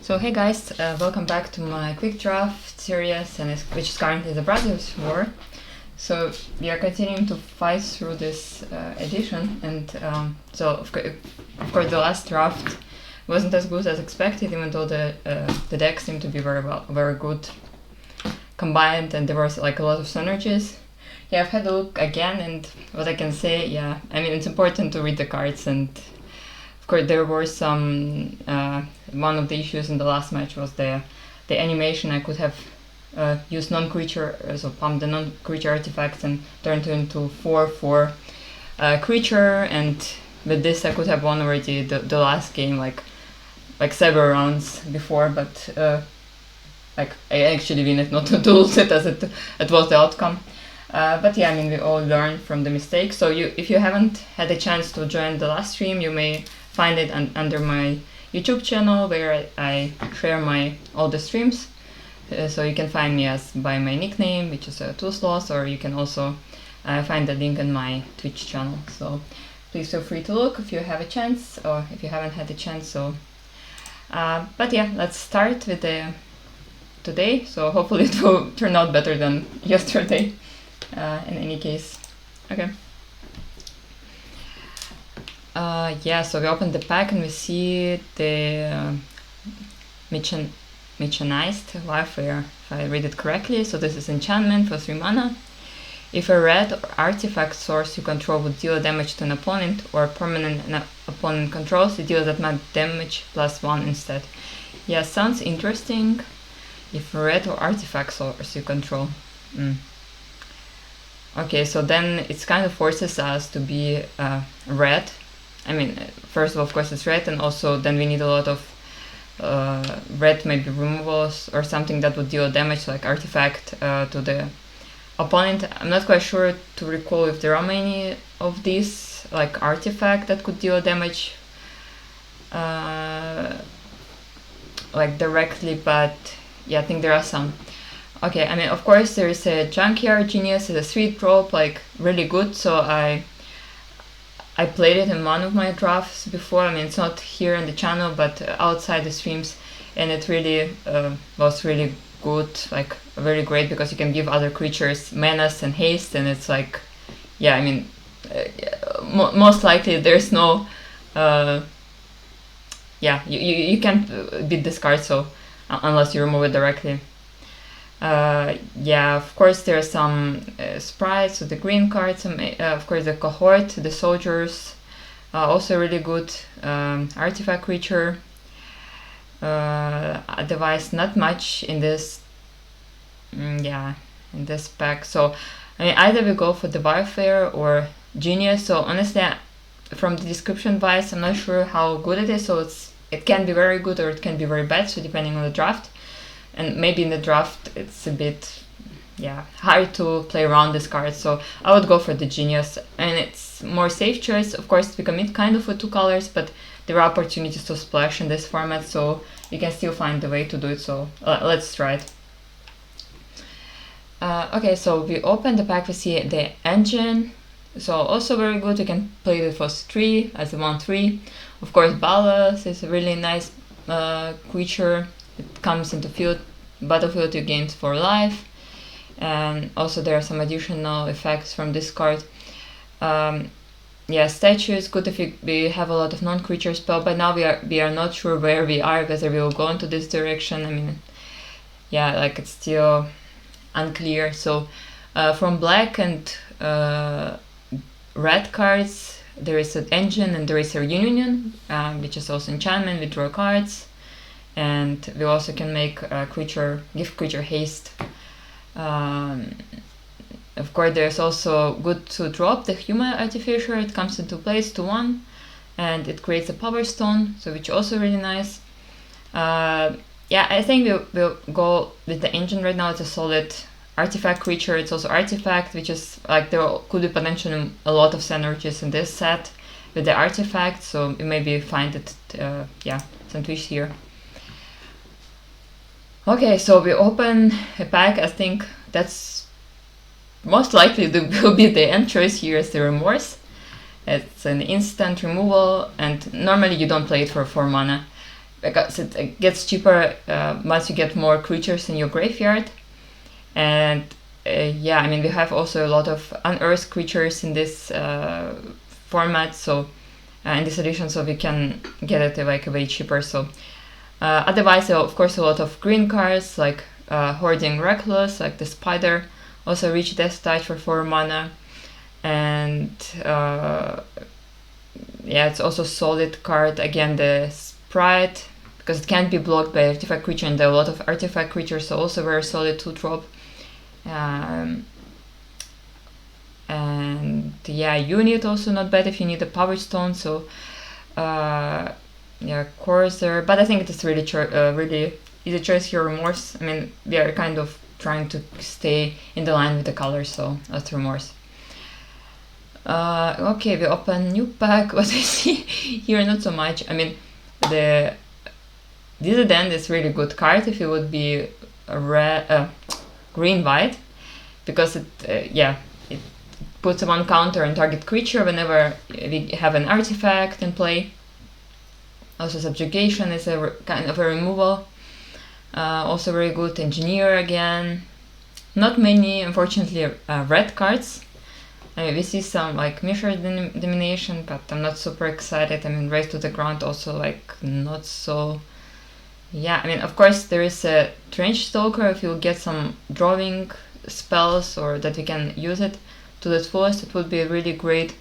So hey guys, welcome back to my quick draft series, which is currently the Brothers War. So we are continuing to fight through this edition, and of course the last draft wasn't as good as expected, even though the deck seemed to be very good combined, and there was like a lot of synergies. Yeah, I've had a look again, and what I can say, yeah, I mean it's important to read the cards, and of course there were some. One of the issues in the last match was the animation. I could have used non-creature, so pumped the non-creature artifacts and turned it into 4/4 creature, and with this I could have won already the last game, like several rounds before, but I actually win it, not to lose it, as it was the outcome. But yeah, I mean we all learn from the mistakes. So if you haven't had a chance to join the last stream, you may find it under my YouTube channel, where I share all the streams. So you can find me by my nickname, which is Toosloss, or you can also find the link in my Twitch channel. So please feel free to look if you have a chance, or if you haven't had a chance. So, but yeah, let's start with today. So hopefully it will turn out better than yesterday. In any case, okay. Yeah, so we open the pack and we see the Mechanized Warfare, if I read it correctly. So this is enchantment for 3 mana. If a red artifact source you control would deal damage to an opponent or permanent an opponent controls, it deals that much damage +1 instead. Yeah, sounds interesting. If a red or artifact source you control. Okay, so then it kind of forces us to be red. I mean, first of course it's red, and also then we need a lot of red, maybe removals or something that would deal damage, like artifact to the opponent. I'm not quite sure to recall if there are many of these, like artifact that could deal damage like directly, but yeah, I think there are some. Okay, I mean, of course there is a Junkyard Genius, it's a 3-drop, like really good, so I played it in one of my drafts before. I mean, it's not here on the channel, but outside the streams, and it really was really good, like very great, because you can give other creatures menace and haste, and it's like, yeah, I mean, most likely there's no, yeah, you can't beat this card, so unless you remove it directly. Yeah, of course there are some sprites, so the green cards, of course the cohort, the soldiers, also really good artifact creature. Otherwise not much in this, yeah, in this pack. So I mean, either we go for the Warfare or Genius. So honestly, from the description wise, I'm not sure how good it is, so it can be very good or it can be very bad, so depending on the draft. And maybe in the draft it's a bit, yeah, hard to play around this card, so I would go for the Genius, and it's more safe choice. Of course we commit kind of with 2 colors, but there are opportunities to splash in this format, so you can still find the way to do it, so let's try it. Okay, so we open the pack, we see the Engine, so also very good. You can play it for 3 as a 1/3. Of course Ballas is a really nice creature. It comes into battlefield, you gain 4 life, and also there are some additional effects from this card. Yeah, statue is good if we have a lot of non-creature spell, but now we are not sure where we are, whether we will go into this direction. I mean, yeah, like it's still unclear. So from black and red cards, there is an Engine and there is a Reunion, which is also enchantment. We draw cards, and we also can make give creature haste. Of course there's also good to drop the Human Artificer. It comes into place 2/1, and it creates a Power Stone, so which also really nice. Yeah, I think we'll go with the Engine right now. It's a solid artifact creature. It's also artifact, which is like there could be potentially a lot of synergies in this set with the artifact, so you maybe find it, yeah, some twist here. Okay, so we open a pack. I think that's most likely will be the end choice here, is the Remorse. It's an instant removal, and normally you don't play it for 4 mana. because it gets cheaper once you get more creatures in your graveyard. And yeah, I mean, we have also a lot of unearthed creatures in this format, so in this edition, so we can get it like way cheaper. So otherwise, of course, a lot of green cards like Hoarding Reckless, like the Spider, also reach Death Touch for 4 mana, and yeah, it's also solid card. Again, the Sprite, because it can't be blocked by artifact creature, and there are a lot of artifact creatures, so also very solid 2-drop. And yeah, unit also not bad if you need a Power Stone. So yeah, Courser, but I think it is really really easy choice here. Remorse. I mean, we are kind of trying to stay in the line with the colors, so that's Remorse. Okay, we open new pack. What I see here, not so much. I mean, the Dissident is really good card if it would be a red, green white, because it yeah, it puts 1 counter on target creature whenever we have an artifact in play. Also, Subjugation is a kind of a removal. Also very good. Engineer again. Not many, unfortunately, red cards. I mean, we see some like Mishra Domination, but I'm not super excited. I mean, Race to the Ground also like not so. Yeah, I mean, of course there is a Trench Stalker if you get some drawing spells or that we can use it to the fullest. It would be really great.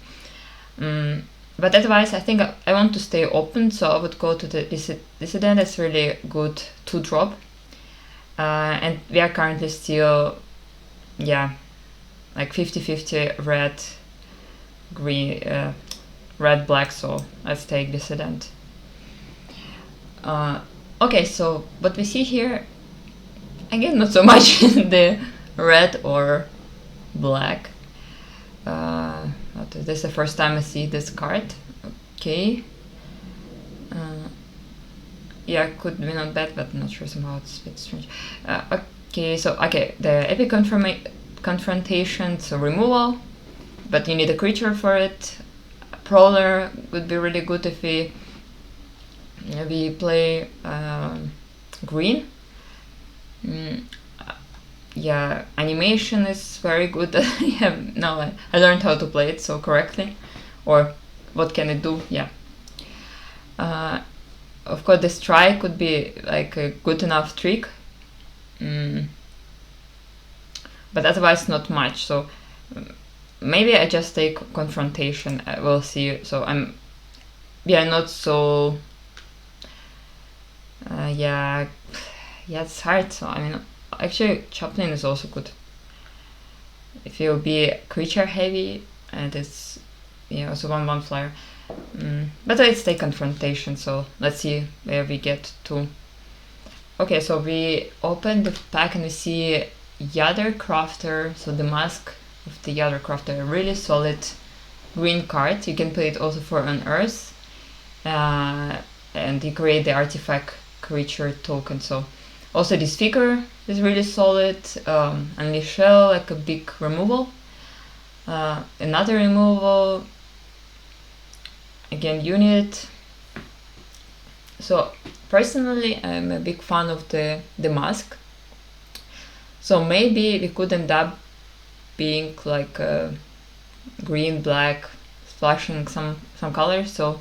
But otherwise, I think I want to stay open, so I would go to the Dissident. It's really good 2-drop. And we are currently still, yeah, like 50-50 red, green, red, black, so let's take Dissident. Okay, so what we see here, again, not so much the red or black. This is the first time I see this card. Okay. Yeah, could be not bad, but I'm not sure, somehow it's a bit strange. Okay, so the Epic Confrontation, so removal, but you need a creature for it. Prowler would be really good if we play green. Yeah, animation is very good. I learned how to play it so correctly, or what can it do? Yeah. Of course, the strike could be like a good enough trick, but otherwise not much. So maybe I just take confrontation. We'll see. So not so. Yeah, it's hard. So I mean, actually, Chaplain is also good. If you'll be creature heavy and it's also 1/1 flyer. But let's take confrontation, so let's see where we get to. Okay, so we open the pack and we see Yadder Crafter, so the Mask of the Yadder Crafter, a really solid green card. You can play it also for Unearth, and you create the artifact creature token. So also this figure is really solid. Unleash Shell, like a big removal. Another removal. Again, unit. So personally, I'm a big fan of the mask. So maybe we could end up being like green, black, splashing some colors. So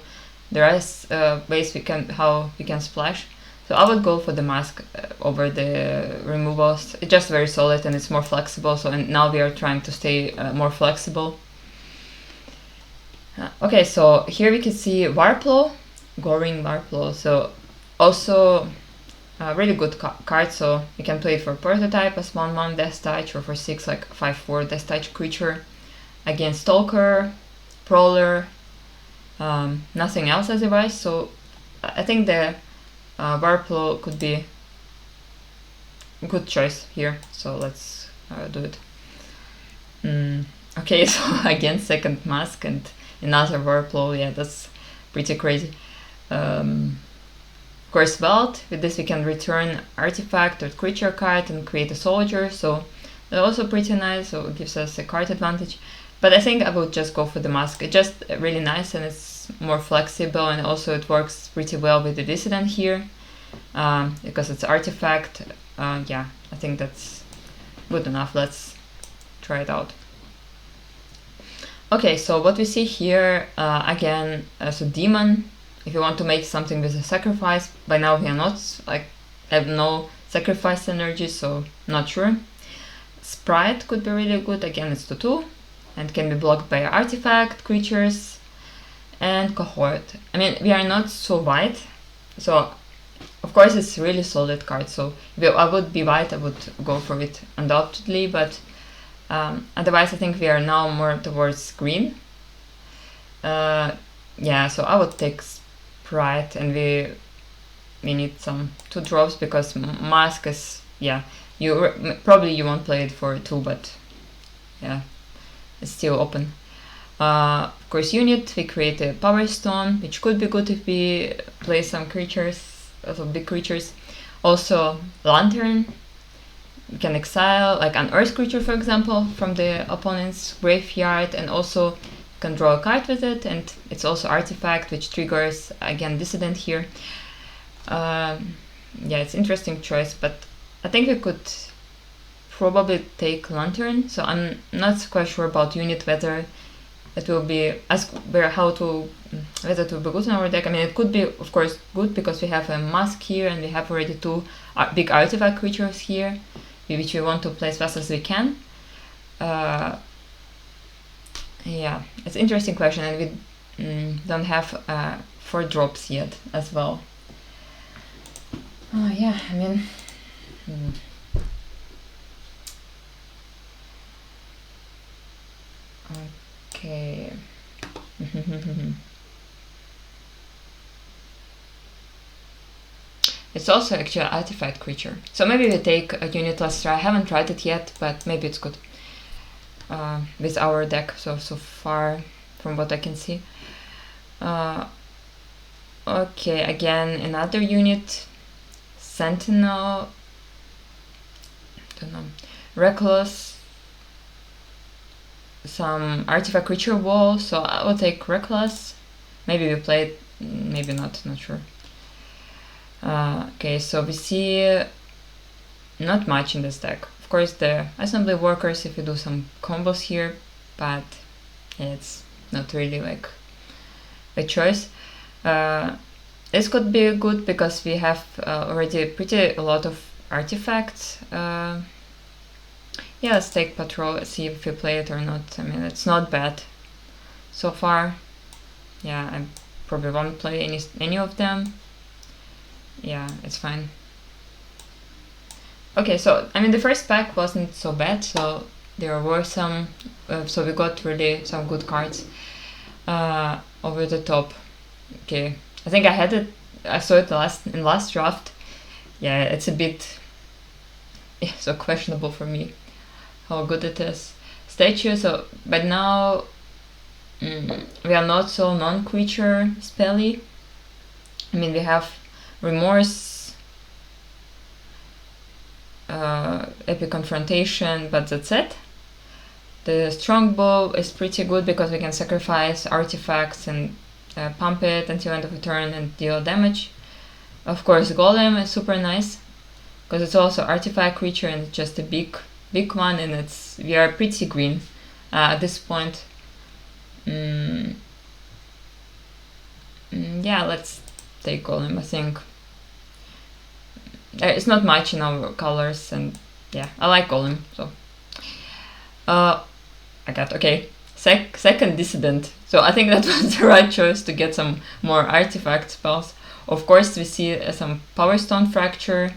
there is ways how we can splash. So I would go for the mask over the removals. It's just very solid and it's more flexible. So and now we are trying to stay more flexible. Okay, so here we can see Warplow, Goring Warplow. So also a really good card. So you can play it for prototype as 1/1 Death Touch, or for 6 like 5/4 Death Touch creature against Stalker, Prowler, nothing else otherwise. So I think the Warplow could be a good choice here. So let's do it. Okay, so again, second mask and another Warplow. Yeah, that's pretty crazy. Of course, Welt. With this we can return artifact or creature card and create a soldier. So that's also pretty nice. So it gives us a card advantage. But I think I would just go for the mask. It's just really nice and it's it's more flexible, and also it works pretty well with the Dissident here, because it's artifact. Yeah, I think that's good enough. Let's try it out. Okay, so what we see here, again, so Demon, if you want to make something with a sacrifice, by now we are not, like, have no sacrifice energy, so not sure. Sprite could be really good, again it's 2/2, and can be blocked by artifact, creatures, and Cohort. I mean, we are not so white, so of course it's really solid card, so if I would be white I would go for it undoubtedly, but otherwise I think we are now more towards green. Yeah, so I would take Sprite, and we need some 2 drops, because Mask is, yeah, probably you won't play it for 2, but yeah, it's still open. Of course, unit, we create a Power Stone, which could be good if we play some creatures, also big creatures. Also, Lantern, we can exile like an Earth creature, for example, from the opponent's graveyard, and also can draw a card with it, and it's also artifact, which triggers, again, Dissident here. Yeah, it's interesting choice, but I think we could probably take Lantern, so I'm not quite sure about unit, whether it will be whether it will be good in our deck. I mean, it could be, of course, good because we have a Mask here, and we have already 2 big artifact creatures here, which we want to play as fast as we can. Yeah, it's an interesting question, and we don't have 4 drops yet as well. Yeah, I mean, okay. It's also actually an artifact creature, so maybe we take a unit. Let's try. I haven't tried it yet, but maybe it's good with our deck. So far, from what I can see. Okay, again another unit. Sentinel, don't know, Reckless, some artifact creature wall, so I will take Reckless. Maybe we play it, maybe not sure. Okay, so we see not much in this deck. Of course, the Assembly Workers, if you do some combos here, but it's not really like a choice. This could be good because we have already a lot of artifacts. Yeah, let's take Patrol, see if we play it or not. I mean, it's not bad so far. Yeah, I probably won't play any of them. Yeah, it's fine. Okay, so I mean, the first pack wasn't so bad, so there were some, so we got really some good cards over the top. Okay, I think I saw it in last draft. Yeah, it's a bit so questionable for me how good it is. Statue, so but now we are not so non-creature spelly. I mean, we have Remorse, Epic Confrontation, but that's it. The Strongbow is pretty good because we can sacrifice artifacts and pump it until end of the turn and deal damage. Of course, Golem is super nice because it's also artifact creature and it's just a big one, and we are pretty green at this point. Yeah, let's take Golem. I think it's not much in our colors, and yeah, I like Golem. So I got second Dissident. So I think that was the right choice to get some more artifact spells. Of course, we see some Power Stone Fracture.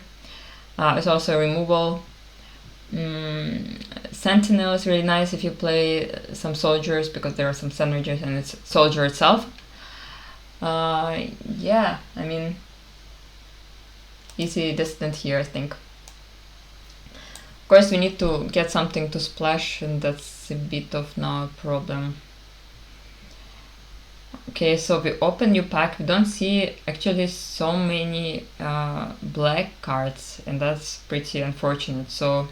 It's also removal. Sentinel is really nice if you play some soldiers, because there are some synergies and it's soldier itself. Yeah, I mean, easy Dissident here, I think. Of course, we need to get something to splash, and that's a bit of now a problem. Okay, so we open new pack. We don't see actually so many black cards, and that's pretty unfortunate. So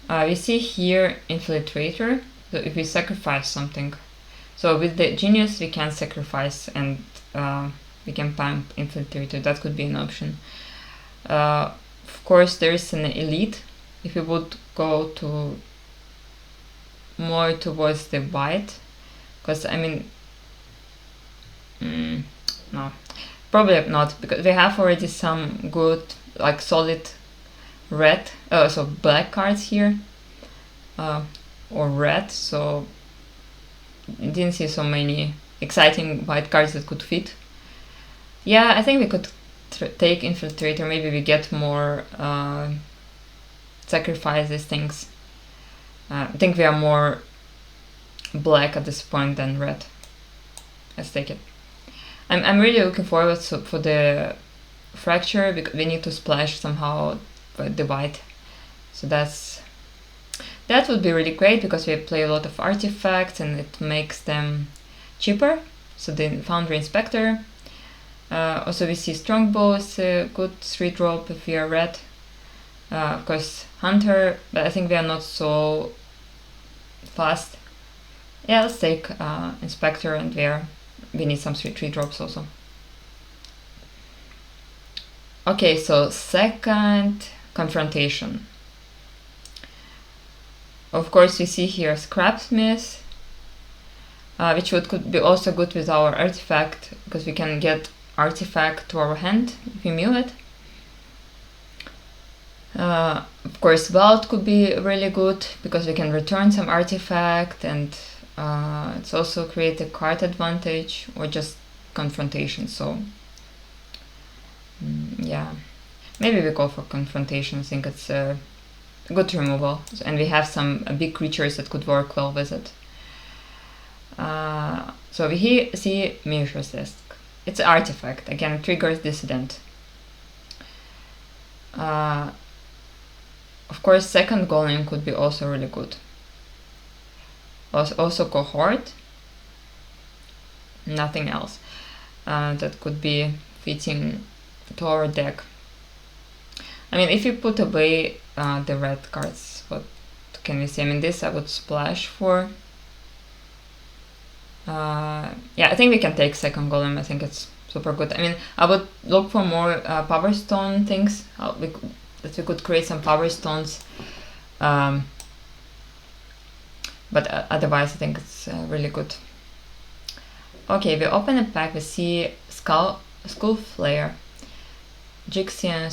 we see here Infiltrator, so if we sacrifice something. So with the Genius we can sacrifice and we can pump Infiltrator. That could be an option. Of course there is an Elite. If we would go to more towards the white, because I mean no, probably not, because we have already some good like solid red, so black cards here, or red, so I didn't see so many exciting white cards that could fit. Yeah, I think we could take Infiltrator, maybe we get more sacrifice these things. I think we are more black at this point than red. Let's take it. I'm really looking forward for the Fracture, because we need to splash somehow the white. So that would be really great, because we play a lot of artifacts and it makes them cheaper. So the Foundry Inspector. Also we see Strongbow is a good 3-drop if we are red. Of course Hunter, but I think we are not so fast. Yeah, let's take Inspector, and we need some 3-drops also. Okay, so second confrontation. Of course we see here Scrapsmith, which could be also good with our artifact, because we can get artifact to our hand if we mill it. Of course Vault could be really good, because we can return some artifact, and it's also create a card advantage, or just confrontation. So yeah, maybe we go for confrontation. I think it's a good removal, and we have some big creatures that could work well with it. So we see Mishra's Desk. It's an artifact, again triggers Dissident. Of course second Golem could be also really good. Also Cohort. Nothing else that could be fitting to our deck. I mean, if you put away the red cards, what can we say? I mean, this I would splash for. Yeah, I think we can take second Golem. I think it's super good. I mean, I would look for more Power Stone things, that we could create some Power Stones. But otherwise I think it's really good. Okay, we open a pack, we see Skull Flare, Gixian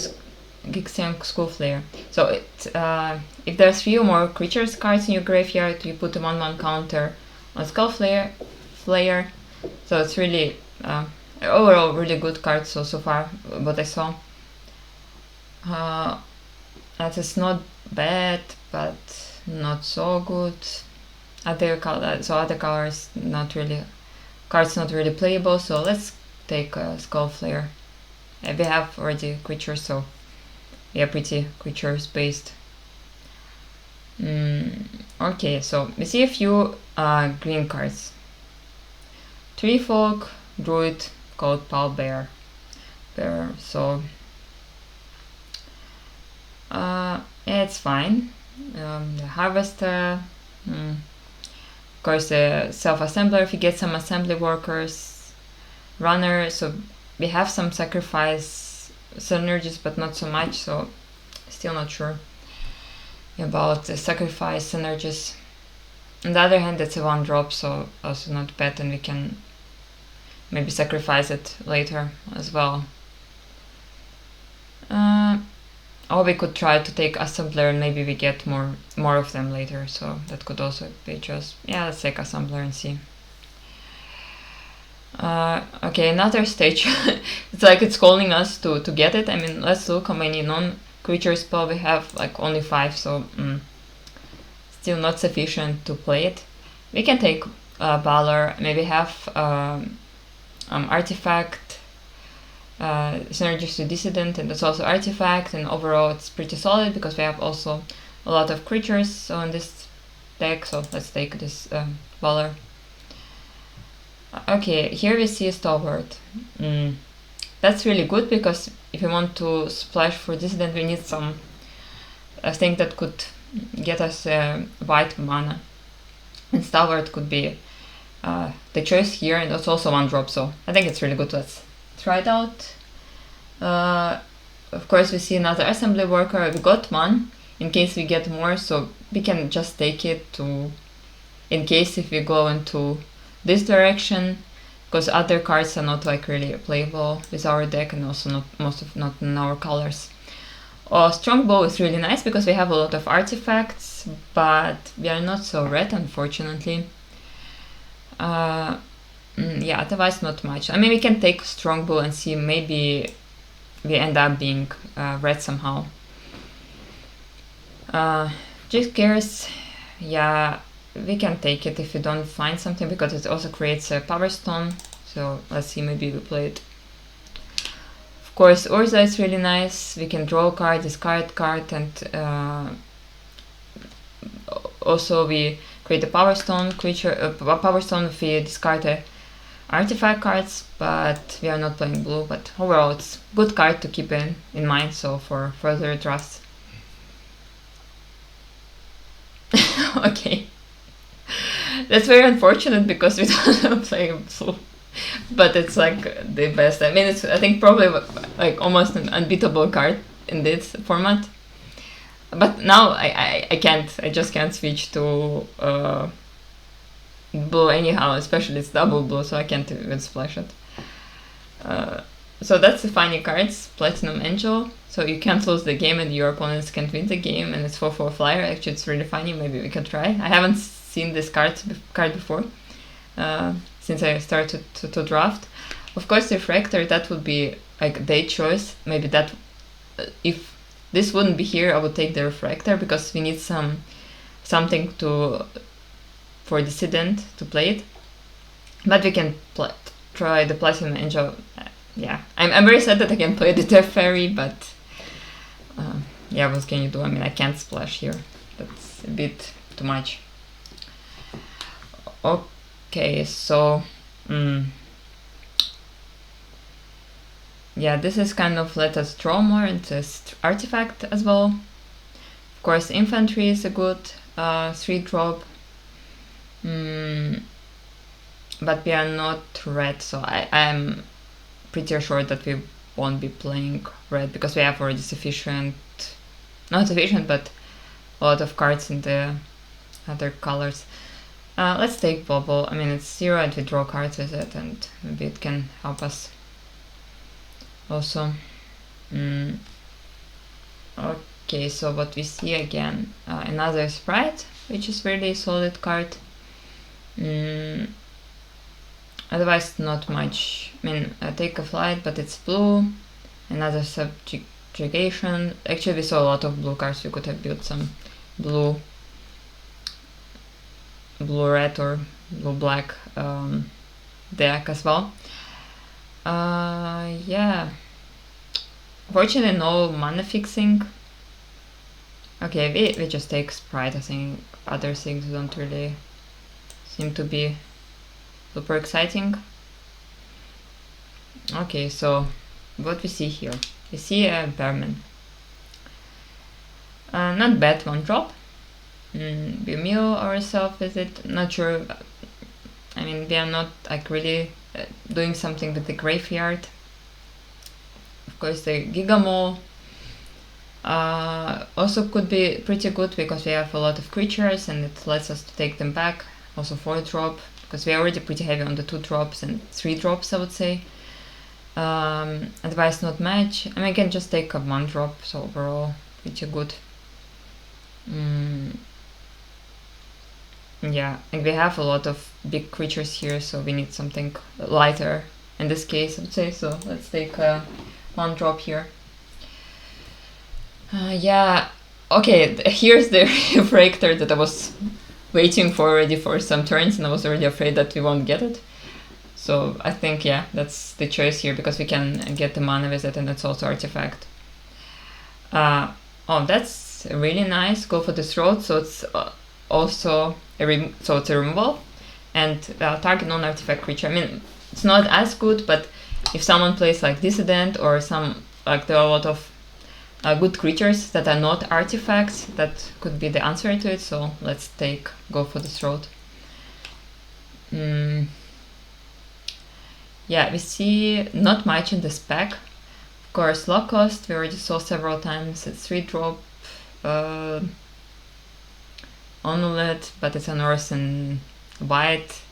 Skull Flare. So if there's 3 or more creatures cards in your graveyard, you put a 1/1 counter on Skull Flare. So it's really overall really good card so far what I saw. That is not bad, but not so good. Other colors not really playable. So let's take Skull Flare. We have already creatures, so we are pretty creatures based. Okay, so we see a few green cards. Tree Folk, Druid called Pallbearer. So yeah, it's fine. The Harvester, of course the Self-Assembler if you get some assembly workers, Runner, so we have some sacrifice synergies but not so much, so still not sure about the sacrifice synergies. On the other hand, it's a 1-drop, so also not bad, and we can maybe sacrifice it later as well. Or we could try to take Assembler and maybe we get more of them later, so that could also be just, yeah, let's take Assembler and see. Okay, another stage. It's like it's calling us to get it. I mean, let's look how many non-creature spell we have, like only 5, so still not sufficient to play it. We can take Valor, maybe have Artifact, synergies to Dissident, and that's also Artifact, and overall it's pretty solid because we have also a lot of creatures on this deck, so let's take this Valor. Okay, here we see a Stalwart. That's really good because if you want to splash for Dissident, we need some thing that could get us white mana, and Stalwart could be the choice here, and it's also 1-drop, so I think it's really good. Let's try it out. Of course, we see another assembly worker. We got one in case we get more, so we can just take it to, in case if we go into this direction, because other cards are not like really playable with our deck, and also not in our colors. Strongbow is really nice because we have a lot of artifacts, but we are not so red, unfortunately. Yeah, otherwise not much. I mean, we can take Strongbow and see, maybe we end up being red somehow. Just Gears, yeah, we can take it if we don't find something, because it also creates a Power Stone. So let's see, maybe we play it. Of course, Urza is really nice. We can draw a card, discard card, and also we create a Power Stone creature. Power Stone if we discard a artifact cards, but we are not playing blue. But overall, it's a good card to keep in mind. So for further drafts. Okay, that's very unfortunate because we don't play blue. But it's like the best. I mean, it's, I think, probably like almost an unbeatable card in this format. But now I can't. I just can't switch to blue anyhow. Especially it's double blue, so I can't even splash it. So that's the funny cards. Platinum Angel. So you can't lose the game and your opponents can't win the game, and it's 4/4 flyer. Actually, it's really funny. Maybe we can try. I haven't seen this card before. Since I started to draft. Of course, Refractor, that would be like their choice. Maybe that, if this wouldn't be here, I would take the Refractor, because we need something for Dissident to play it. But we can try the Platinum Angel. Yeah, I'm very sad that I can play the Death Fairy, but yeah, what can you do? I mean, I can't splash here. That's a bit too much. Okay, so yeah, this is kind of let us draw more into artifact as well. Of course, infantry is a good 3-drop, but we are not red, so I'm pretty sure that we won't be playing red, because we have already not sufficient, but a lot of cards in the other colors. Let's take Bubble. I mean, it's 0 and we draw cards with it, and maybe it can help us also. Okay, so what we see again, another Sprite, which is really solid card. Otherwise, not much. I mean, Take a Flight, but it's blue. Another Subjugation. Actually, we saw a lot of blue cards. We could have built some blue red or blue black deck as well. Yeah, fortunately no mana fixing. Okay, we just take Sprite. I think other things don't really seem to be super exciting. Okay, so what we see here, we see a Bearman. Not bad 1-drop. We mill ourselves with it. Not sure. I mean, we are not like really doing something with the graveyard. Of course, the Gigamole also could be pretty good, because we have a lot of creatures and it lets us to take them back. Also 4-drop, because we are already pretty heavy on the 2-drops and 3-drops, I would say. Advice not match. I mean, I can just take a 1-drop, so overall pretty good. Yeah, and we have a lot of big creatures here, so we need something lighter in this case, I would say. So let's take 1-drop here. Yeah, okay, here's the Refractor that I was waiting for already for some turns, and I was already afraid that we won't get it. So I think, yeah, that's the choice here, because we can get the mana with it, and it's also artifact. Oh, that's really nice. Go for the Throat, so it's also it's a removal, and target non-artifact creature. I mean, it's not as good, but if someone plays like Dissident or some, like, there are a lot of good creatures that are not artifacts, that could be the answer to it. So let's go for the Throat. Yeah, we see not much in this pack. Of course, low cost, we already saw several times. It's 3 drop, Onulet, but it's an Norse and white.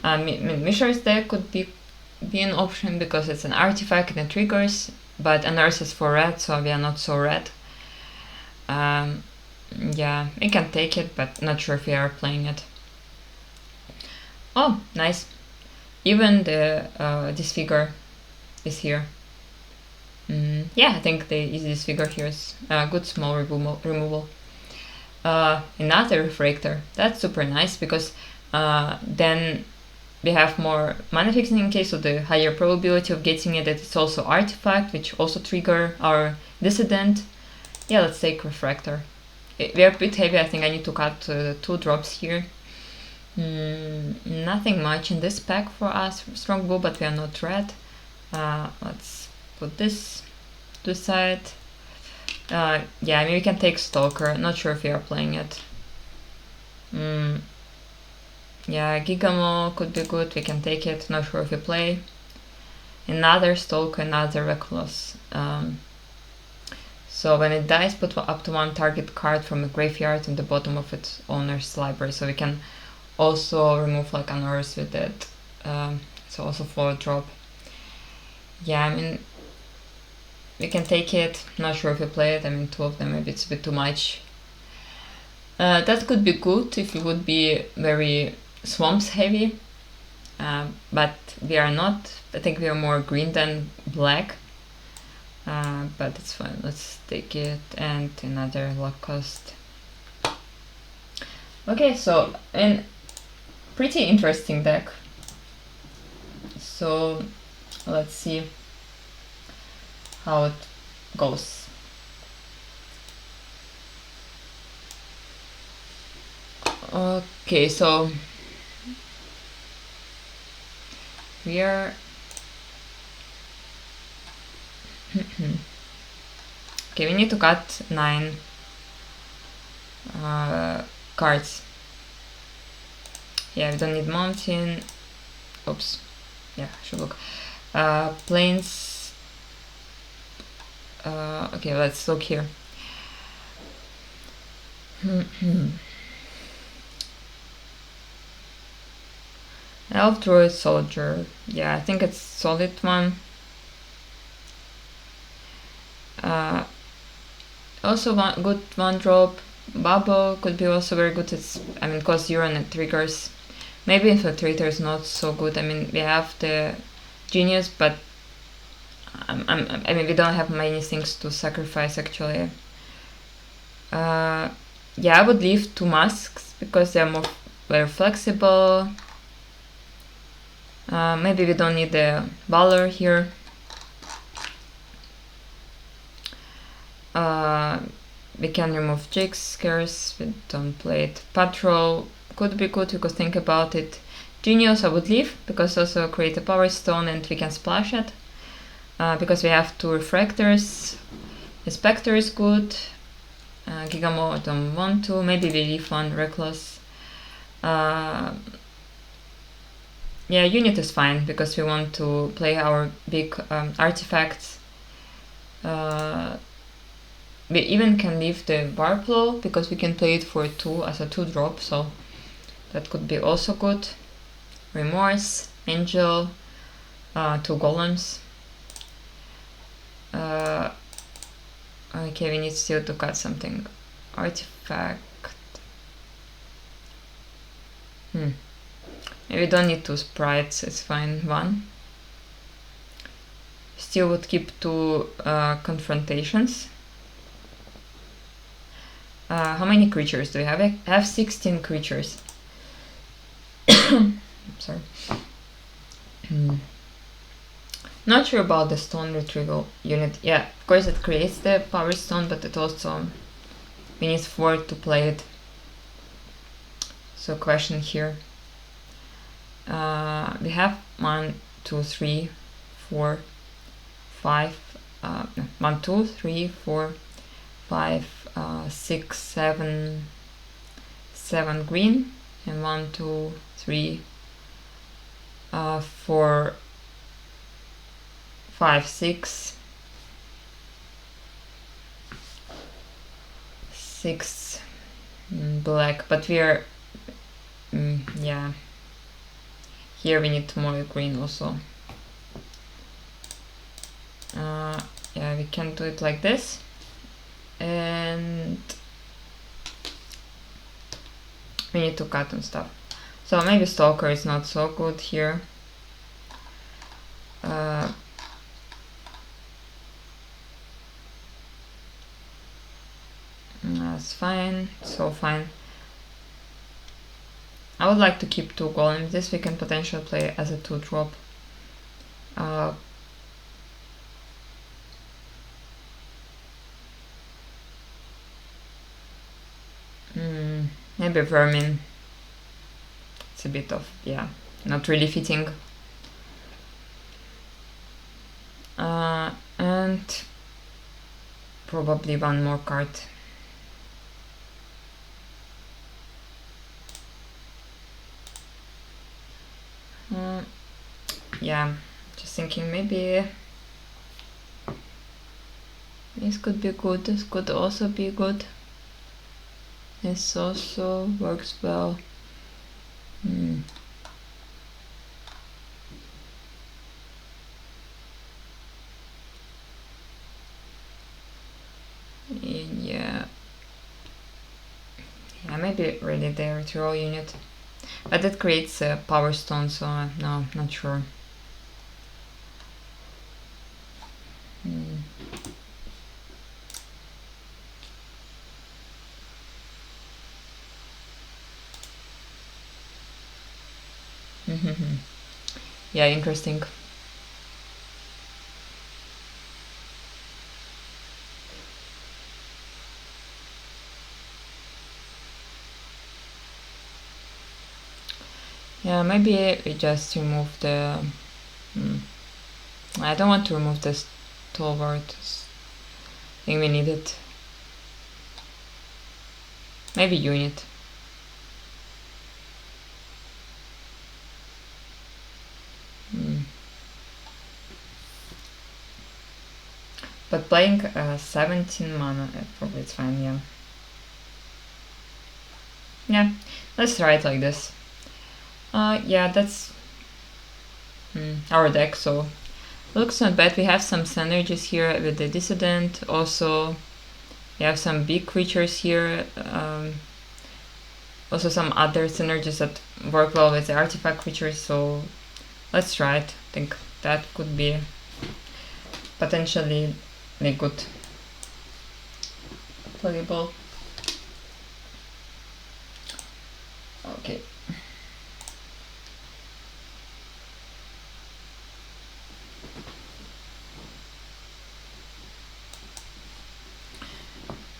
Mishra's deck could be an option because it's an artifact and it triggers, but a Nurse is for red, so we are not so red. Yeah, we can take it, but not sure if we are playing it. Oh, nice. Even the disfigure is here. Yeah, I think the easy disfigure here is a good small removal. Another refractor. That's super nice because then we have more mana fixing in case of the higher probability of getting it. That it's also artifact, which also trigger our dissident. Yeah, let's take refractor. We are a bit heavy. I think I need to cut 2 drops here. Nothing much in this pack for us. Strong blue, but we are not red. Let's put this to the side. Yeah, I mean we can take Stalker. Not sure if we are playing it. Yeah, Gigamo could be good. We can take it. Not sure if we play. Another Stalker, another Reckless. So when it dies, put up to 1 target card from the graveyard in the bottom of its owner's library. So we can also remove like an Urse with it. It's also 4 drop. Yeah, I mean we can take it. Not sure if we play it. I mean 2 of them, maybe it's a bit too much. That could be good if it would be very swamps heavy, but we are not. I think we are more green than black, but it's fine. Let's take it and another low cost. Okay, so a pretty interesting deck. So let's see how it goes. Okay, so we are okay, we need to cut 9 cards. Yeah, we don't need mountain. Oops. Yeah, I should look. Plains. Okay, let's look here. Elf Druid Soldier. Yeah, I think it's solid one. Also one good 1 drop. Bubble could be also very good. It's, I mean, cause Urine and triggers. Maybe Infiltrator is not so good. I mean, we have the Genius, but I mean, we don't have many things to sacrifice actually. Yeah, I would leave 2 masks because they are very flexible. Maybe we don't need the Valor here. We can remove Jigs, Scares, we don't play it. Patrol could be good because think about it. Genius I would leave because also create a Power Stone and we can splash it. Because we have 2 Refractors. Inspector is good. Gigamo I don't want to. Maybe we leave 1 Reckless. Yeah, unit is fine because we want to play our big artifacts. We even can leave the Warplow because we can play it for 2 as a 2 drop, so that could be also good. Remorse, Angel, 2 Golems. Okay, we need still to cut something. Artifact. Maybe we don't need 2 sprites, it's fine. 1. Still would keep 2 confrontations. How many creatures do we have? I have 16 creatures. Sorry. Not sure about the stone retrieval unit. Yeah, of course it creates the power stone, but it also we need 4 to play it. So question here. We have 1, 2, 3, 4, 5. 1, 2, 3, 4, 5, 6, 7 green, and 1, 2, 3, for 5, 6, 6 black, but we are yeah, here we need more green also. Yeah, we can do it like this, and we need to cut and stuff. So maybe Stalker is not so good here. That's fine, so fine. I would like to keep 2 golems. This we can potentially play as a 2-drop. Maybe Vermin. It's a bit of, yeah, not really fitting. And probably one more card. Yeah, just thinking maybe this could be good, this could also be good. This also works well. Yeah, maybe really the ritual unit, but it creates a power stone, so no, not sure. Yeah, interesting. Yeah, maybe we just remove the... I don't want to remove this stalwart. I think we need it. Maybe unit. But playing 17 mana, probably it's fine, yeah. Yeah, let's try it like this. Yeah, that's our deck, so looks not bad. We have some synergies here with the Dissident. Also, we have some big creatures here. Also some other synergies that work well with the artifact creatures, so let's try it. I think that could be potentially a good playable. Okay.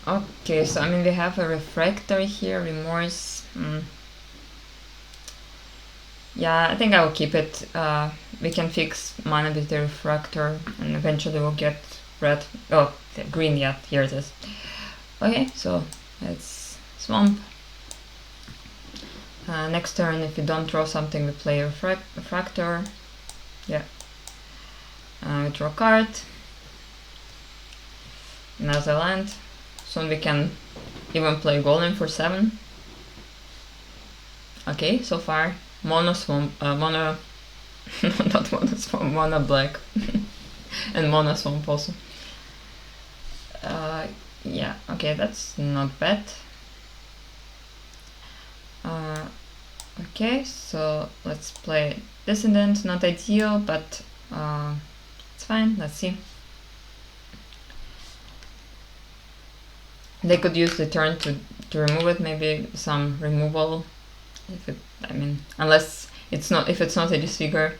Okay, so I mean we have a refractor here, remorse. Yeah, I think I will keep it. We can fix mana with the refractor, and eventually we'll get red. Oh, green. Yeah, here it is. Okay, so let's swamp. Next turn, if we don't draw something, we play a refractor. Yeah. We draw a card. Another land. Soon we can even play golem for 7. Okay, so far mono swamp, mono, not mono swamp, mono black, and mono swamp also. Yeah, okay, that's not bad. Okay, so let's play Descendant, not ideal, but it's fine, let's see. They could use the turn to remove it, maybe some removal, if it, I mean, unless it's not, if it's not a disfigure.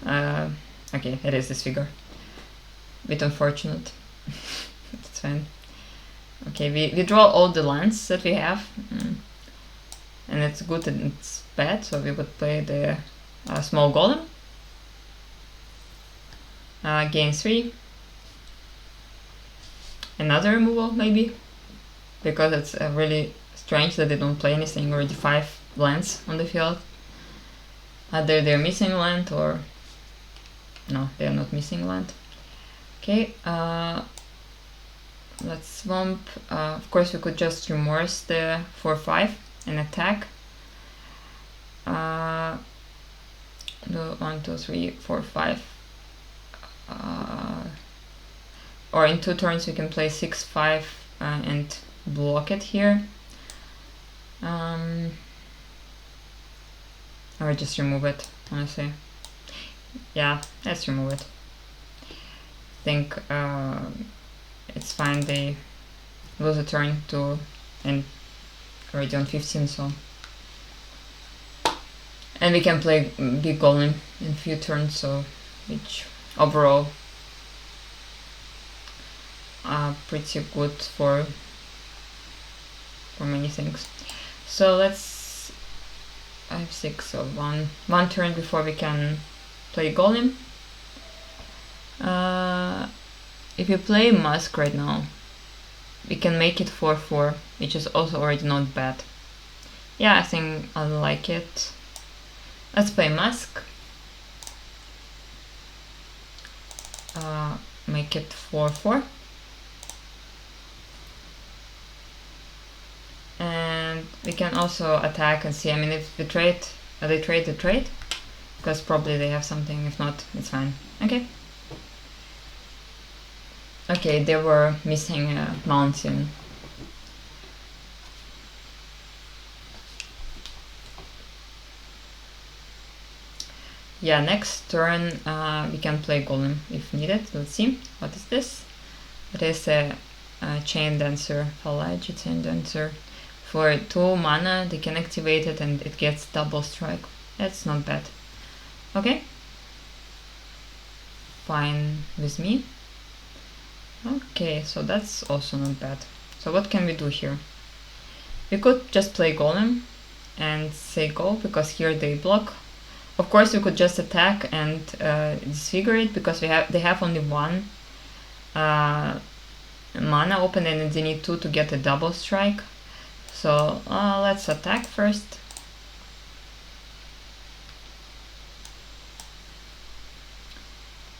Okay, it is disfigure. Bit unfortunate. It's fine. Okay, we draw all the lands that we have, and it's good and it's bad, so we would play the small golem. Gain 3. Another removal, maybe, because it's really strange that they don't play anything, already 5 lands on the field. Either they're missing land or no, they're not missing land. Okay, let's swamp. Of course, we could just remorse the 4/5 and attack. Do 1, 2, 3, 4, 5. Or in 2 turns we can play 6/5 and block it here. Or just remove it, honestly. Yeah, let's remove it. I think it's fine. They lose a turn to and already on 15, so. And we can play big golem in a few turns, so which overall are pretty good for many things. So let's 5, 6, so one turn before we can play golem. If you play Musk right now, we can make it 4/4, which is also already not bad. Yeah, I think I like it. Let's play Musk. Make it 4/4. And we can also attack and see. I mean, if they trade, they trade, because probably they have something. If not, it's fine. Okay. Okay, they were missing a mountain. Yeah, next turn we can play golem if needed. Let's see. What is this? It is a chain dancer, Falaji chain dancer. For 2 mana, they can activate it and it gets double strike. That's not bad. Okay. Fine with me. Okay, so that's also not bad. So what can we do here? We could just play golem and say go, because here they block. Of course, we could just attack and disfigure it, because they have only 1 mana open and they need 2 to get a double strike. So let's attack first.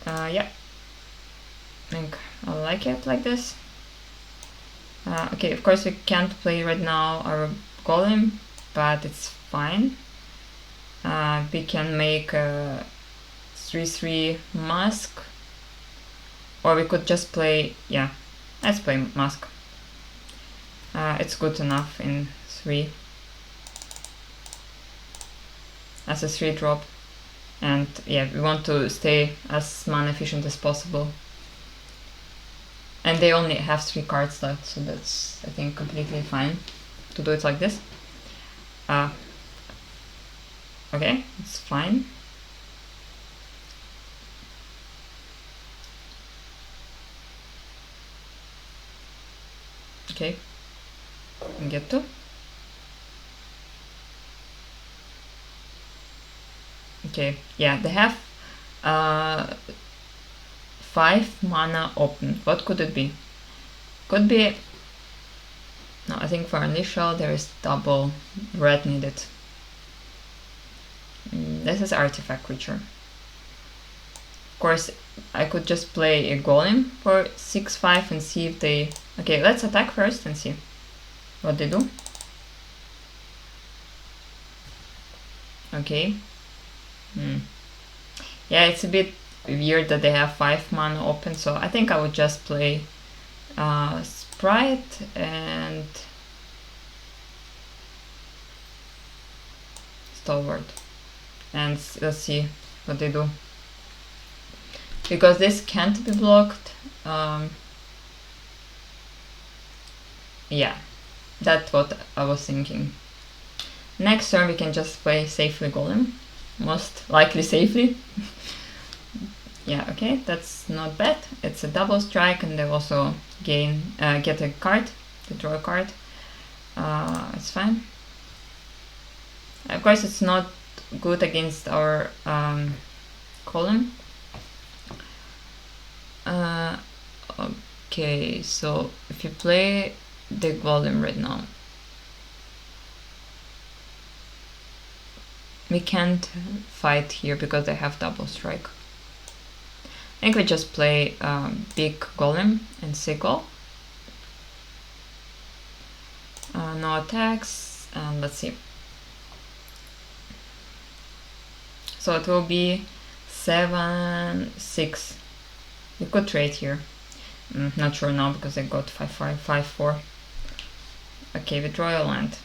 Yeah, I think I like it like this. Okay, of course we can't play right now our golem, but it's fine. We can make a 3/3 Musk, or we could just play, yeah, let's play Musk. It's good enough in 3 as a 3 drop, and yeah, we want to stay as mana efficient as possible. And they only have 3 cards left, so that's, I think, completely fine to do it like this. Okay, it's fine. Okay, get to. Okay, yeah, they have 5 mana open. What could it be? Could be. No, I think for initial there is double red needed. This is artifact creature. Of course, I could just play a golem for 6/5 and see if they. Okay, let's attack first and see what they do. Okay. Yeah, it's a bit weird that they have 5 mana open, so I think I would just play Sprite and Stalwart, and let's see what they do, because this can't be blocked. Yeah, that's what I was thinking. Next turn we can just play safely golem, most likely safely. Yeah, okay, that's not bad. It's a double strike, and they also get a card, they draw a card. It's fine. Of course, it's not good against our column. Okay, so if you play the golem right now, we can't fight here because they have double strike. I think we just play big golem and sickle. No attacks, and let's see. So it will be 7-6. We could trade here. Not sure now because I got 5-5, 5-4. Okay, we draw a land.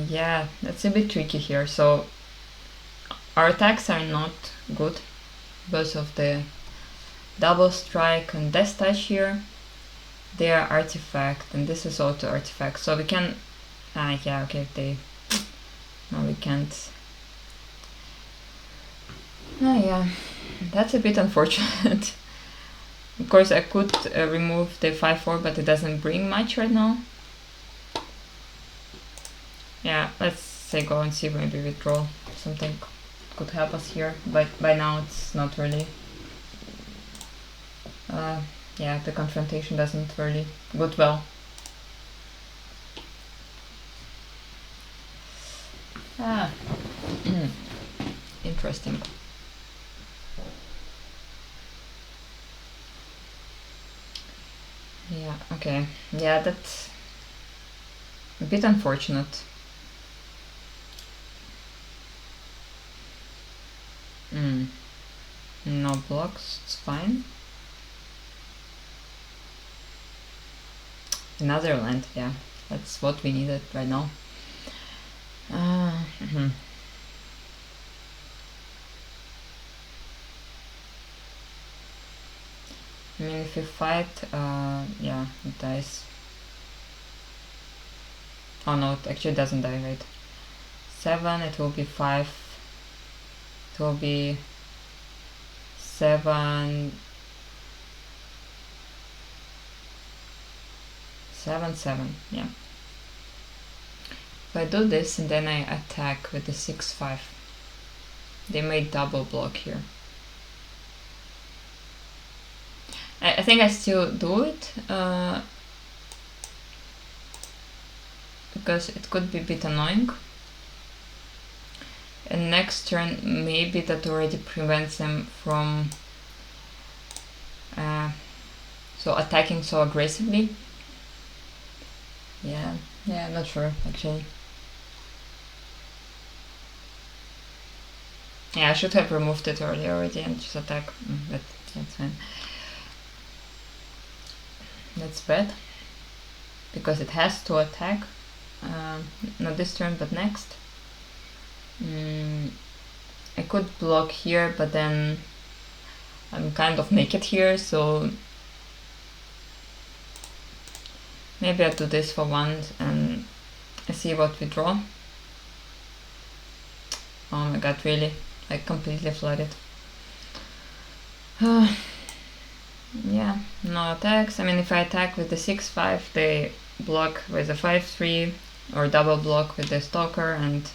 Yeah, that's a bit tricky here. So our attacks are not good because of the double strike and death touch here. They are artifact and this is also artifact. So we can yeah, okay, no, we can't. Oh yeah, that's a bit unfortunate. Of course I could remove the 5-4, but it doesn't bring much right now. Yeah, let's say go and see, maybe withdraw. Something could help us here, but by now it's not really. Yeah, the confrontation doesn't really go well. Interesting. Yeah, okay. Yeah, that's a bit unfortunate. No blocks, it's fine. Another land, yeah, that's what we needed right now. I mean, if you fight, yeah, it dies. Oh no, it actually doesn't die, right? 7, it will be 5. It will be 7, 7, yeah. If I do this and then I attack with the 6-5, they may double block here. I think I still do it because it could be a bit annoying. And next turn maybe that already prevents them from so attacking so aggressively. Yeah, I'm not sure actually. Yeah, I should have removed it earlier already and just attack, but that's fine. That's bad because it has to attack, not this turn but next. I could block here, but then I'm kind of naked here, so maybe I do this for once and I see what we draw. Oh my god, really? I completely flooded. Yeah, no attacks. I mean, if I attack with the 6-5, they block with the 5-3 or double block with the stalker and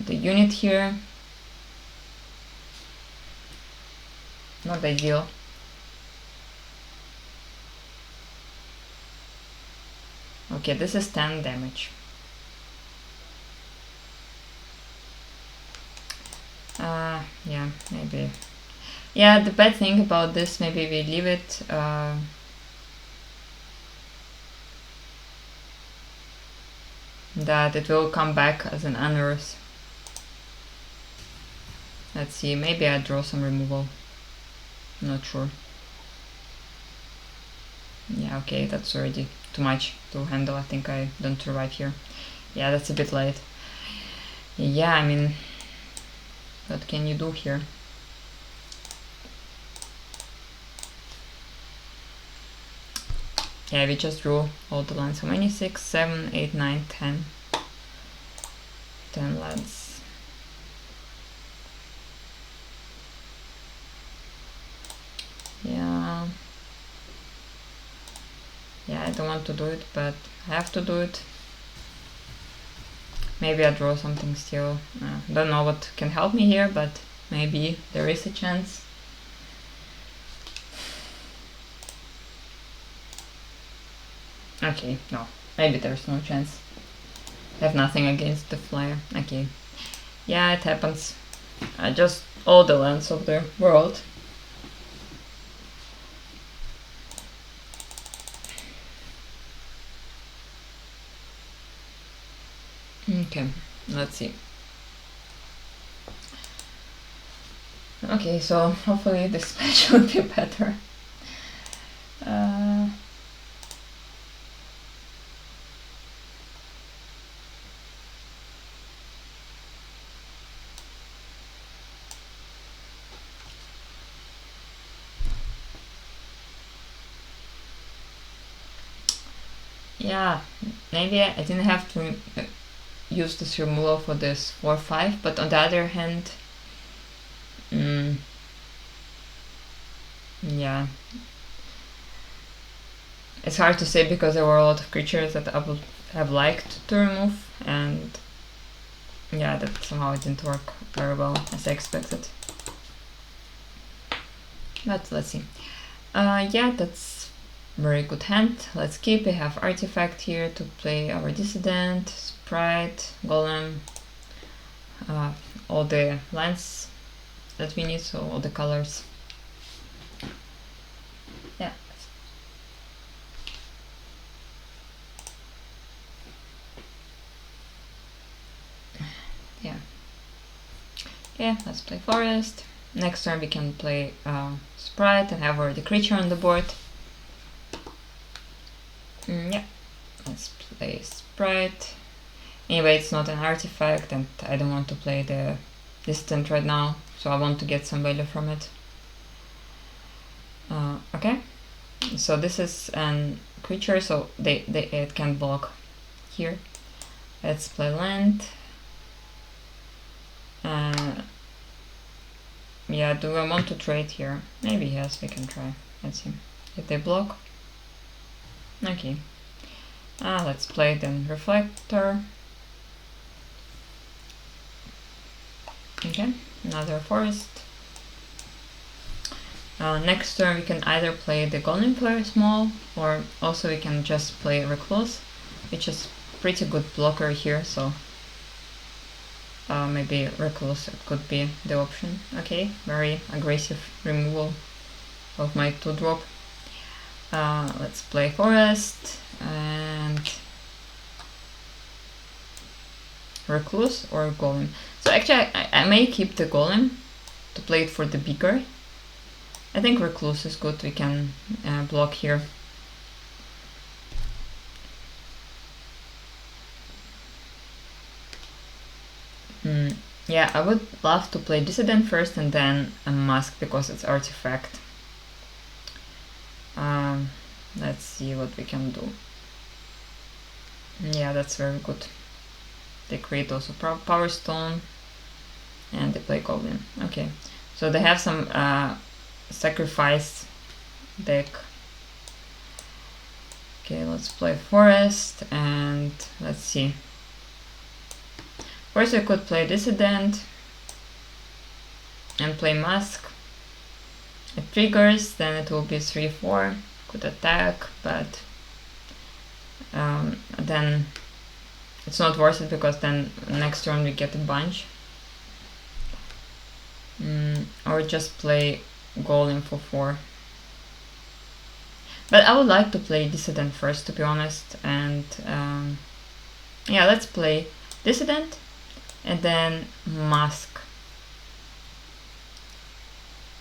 the unit here. Not ideal. Okay, this is 10 damage. Yeah, maybe. Yeah, the bad thing about this, maybe we leave it. That it will come back as an unearth. Let's see, maybe I draw some removal. Not sure. Yeah, okay, that's already too much to handle. I think I don't survive here. Yeah, that's a bit late. Yeah, I mean, what can you do here? Yeah, we just drew all the lines. How many? 6, 7, 8, 9, 10. 10 lines. Yeah. Yeah, I don't want to do it, but I have to do it. Maybe I draw something still. Don't know what can help me here, but maybe there is a chance. Okay, no. Maybe there's no chance. I have nothing against the flyer. Okay. Yeah, it happens. Just all the lands of the world. Okay, let's see. Okay, so hopefully this patch will be better. Yeah, maybe I didn't have to use this removal for this 4-5, but on the other hand, yeah, it's hard to say because there were a lot of creatures that I would have liked to remove, and yeah, that somehow it didn't work very well as I expected. But let's see. Yeah, that's very good hand. Let's keep. We have artifact here to play our dissident, sprite, golem, all the lands that we need, so all the colors. Yeah. Yeah. Yeah, let's play forest. Next turn we can play sprite and have already creature on the board. Yeah, let's play sprite. Anyway, it's not an artifact and I don't want to play the distant right now, so I want to get some value from it. Okay, so this is an creature, so it can block here. Let's play land. Yeah, do I want to trade here? Maybe yes, we can try. Let's see if they block. Okay. Let's play then reflector. Okay, another forest. Next turn we can either play the golden player small, or also we can just play recluse, which is pretty good blocker here, so maybe recluse could be the option. Okay, very aggressive removal of my 2-drop. Let's play forest and recluse or golem. So actually I may keep the golem to play it for the bigger. I think recluse is good, we can block here. Yeah, I would love to play dissident first and then a mask because it's artifact. Let's see what we can do. Yeah, that's very good. They create also power stone and they play goblin. Okay, so they have some sacrifice deck. Okay, let's play forest and let's see. First I could play dissident and play mask. It triggers, then it will be 3-4. Could attack, but then it's not worth it because then next turn we get a bunch. Or just play golem for 4. But I would like to play dissident first, to be honest, and yeah, let's play dissident and then mask.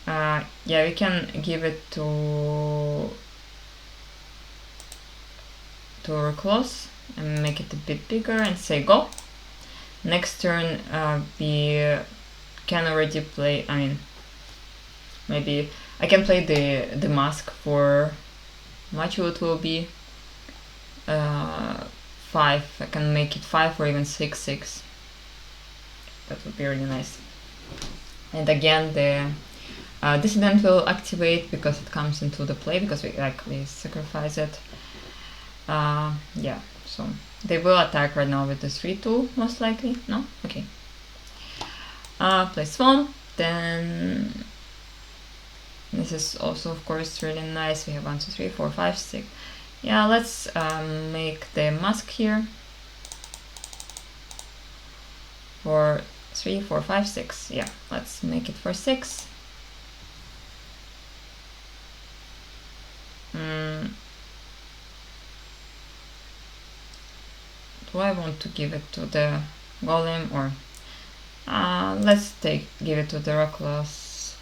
Yeah, we can give it to recluse and make it a bit bigger and say go. Next turn we can already play, I mean, maybe I can play the mask for much it will be 5. I can make it 5 or even 6. That would be really nice. And again the dissident will activate because it comes into the play because we sacrifice it. Yeah, so they will attack right now with the 3-2 most likely. No? Okay. Play Swan. Then this is also of course really nice. We have 1, 2, 3, 4, 5, 6. Yeah, let's make the mask here for 3, 4, 5, 6. Yeah, let's make it for 6. Do I want to give it to the golem or let's give it to the rock class.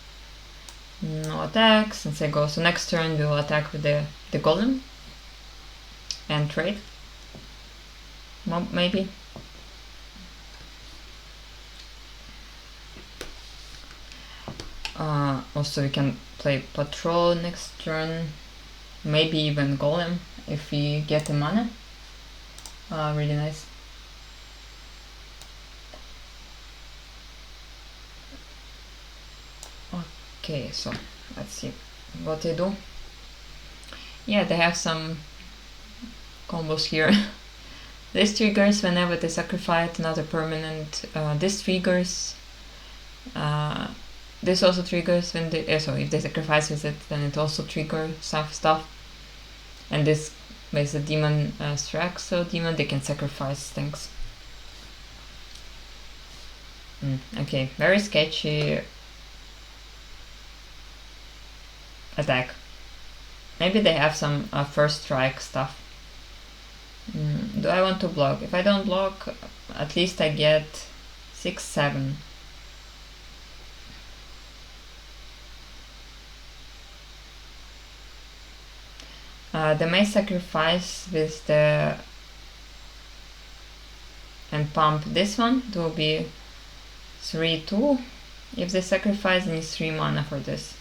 No attack since I go. So next turn we will attack with the golem and trade. Maybe. Also we can play patrol next turn. Maybe even golem if we get the mana. Really nice. Okay, so let's see what they do. Yeah, they have some combos here. This triggers whenever they sacrifice another permanent. This triggers. This also triggers when they. So if they sacrifice with it, then it also triggers stuff. And this makes a demon strike, so demon they can sacrifice things. Okay, very sketchy attack. Maybe they have some first strike stuff. Do I want to block? If I don't block, at least I get 6, 7. They may sacrifice with the and pump this one. It will be 3, 2. If they sacrifice, they need 3 mana for this.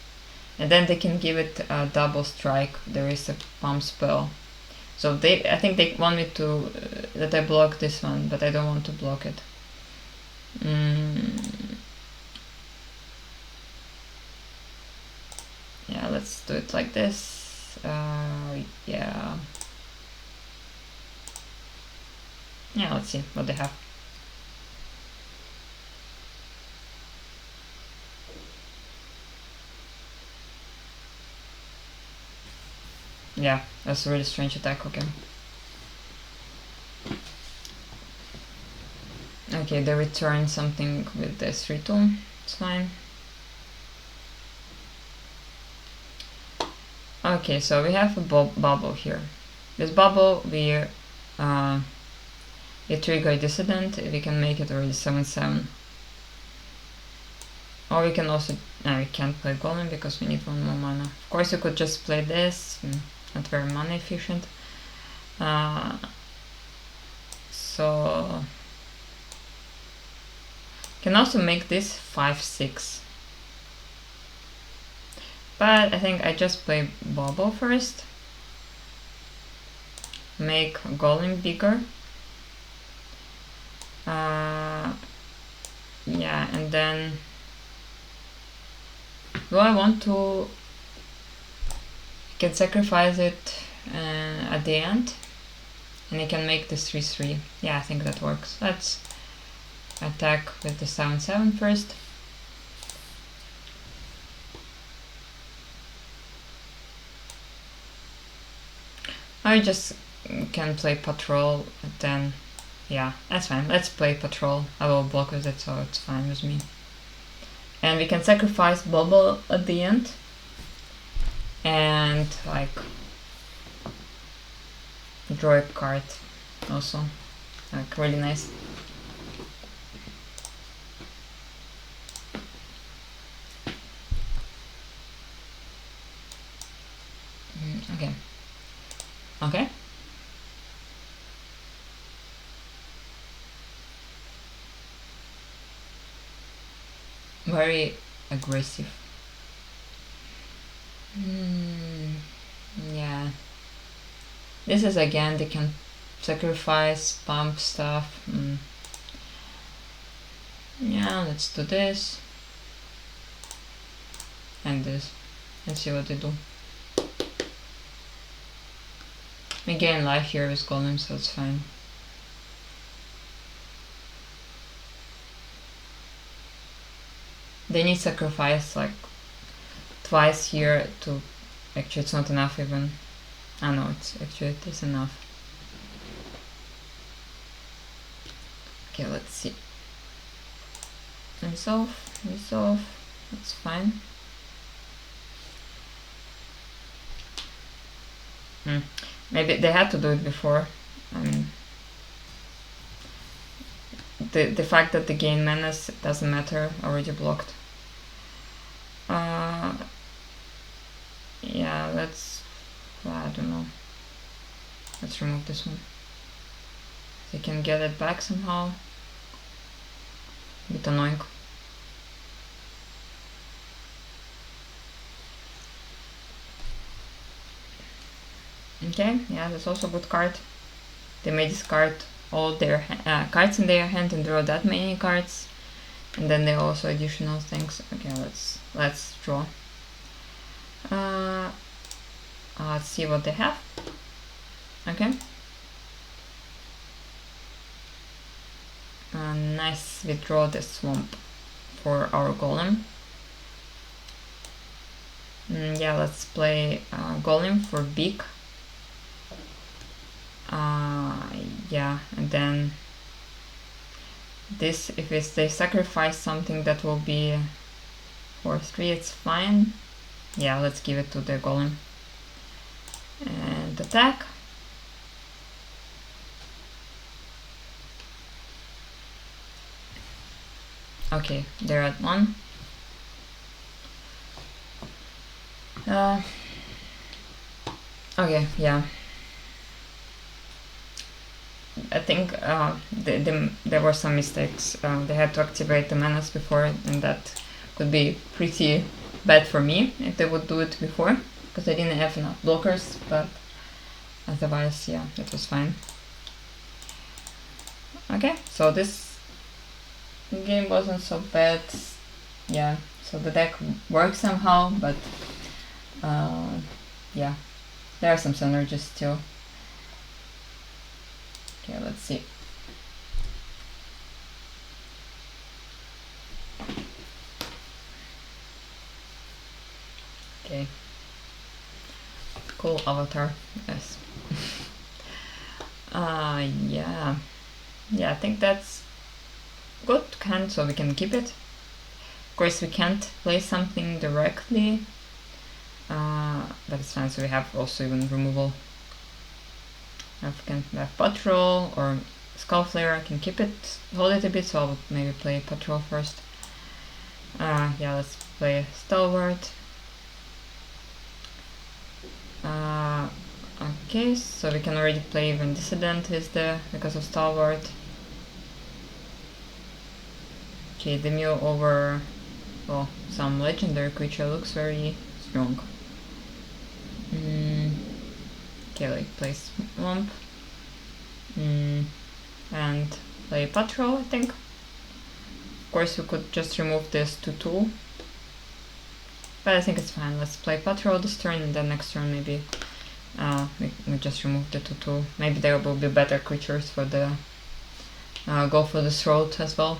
And then they can give it a double strike. There is a pump spell. So I think they want me to that I block this one, but I don't want to block it. Yeah, let's do it like this. Yeah. Yeah, let's see what they have. Yeah, that's a really strange attack, okay. Okay, they return something with this 3-2, it's fine. Okay, so we have a bubble here. This bubble, we trigger a dissident, we can make it already 7-7. Or we can also, no, we can't play golem because we need 1 more mana. Of course you could just play this, not very mana efficient. So can also make this 5-6. But I think I just play bubble first. Make golem bigger. Yeah, and then do I want to? I can sacrifice it at the end, and I can make this 3-3. Yeah, I think that works. Let's attack with the 7-7 first. I just can play patrol, and then yeah, that's fine. Let's play patrol. I will block with it, so it's fine with me. And we can sacrifice bubble at the end, and like draw a card also, like really nice. Okay. Okay. Very aggressive. Yeah. This is again, they can sacrifice, pump stuff. Yeah, let's do this. And this. Let's see what they do. We gain life here with golem, so it's fine. They need sacrifice like twice here to... Actually, it's not enough even. Ah no, it is enough. Okay, let's see. Resolve, that's fine. Maybe they had to do it before. I mean, the fact that they gain menace doesn't matter, already blocked. Yeah, I don't know. Let's remove this one. They can get it back somehow. A bit annoying. Okay, yeah, that's also a good card. They may discard all their cards in their hand and draw that many cards, and then they also additional things. Okay, let's draw. Let's see what they have. Okay. Nice, we draw the swamp for our golem. Yeah, let's play golem for big. Yeah, and then this, if they sacrifice something that will be 4/3, it's fine. Yeah, let's give it to the golem. And attack. Okay, they're at 1. Okay, yeah. I think there were some mistakes. They had to activate the menace before, and that could be pretty bad for me if they would do it before, because I didn't have enough blockers, but otherwise, yeah, it was fine. Okay, so this game wasn't so bad. Yeah, so the deck works somehow, but yeah, there are some synergies still. Okay, let's see. Okay. Cool avatar, yes. Yeah. Yeah, I think that's good hand, so we can keep it. Of course, we can't play something directly, but it's fine, so we have also even removal. If we can have Patrol or Skull Flare, I can keep it, hold it a bit, so I would maybe play Patrol first. Yeah, let's play Stalwart. Okay, so we can already play even Dissident is there because of Stalwart. Okay, the Mew over, well, some legendary creature looks very strong. Okay, like play Swamp. And play Patrol, I think. Of course, we could just remove this 2/2. But I think it's fine. Let's play Patrol this turn, and then next turn maybe we just remove the 2/2. Maybe there will be better creatures for the go for the throat as well.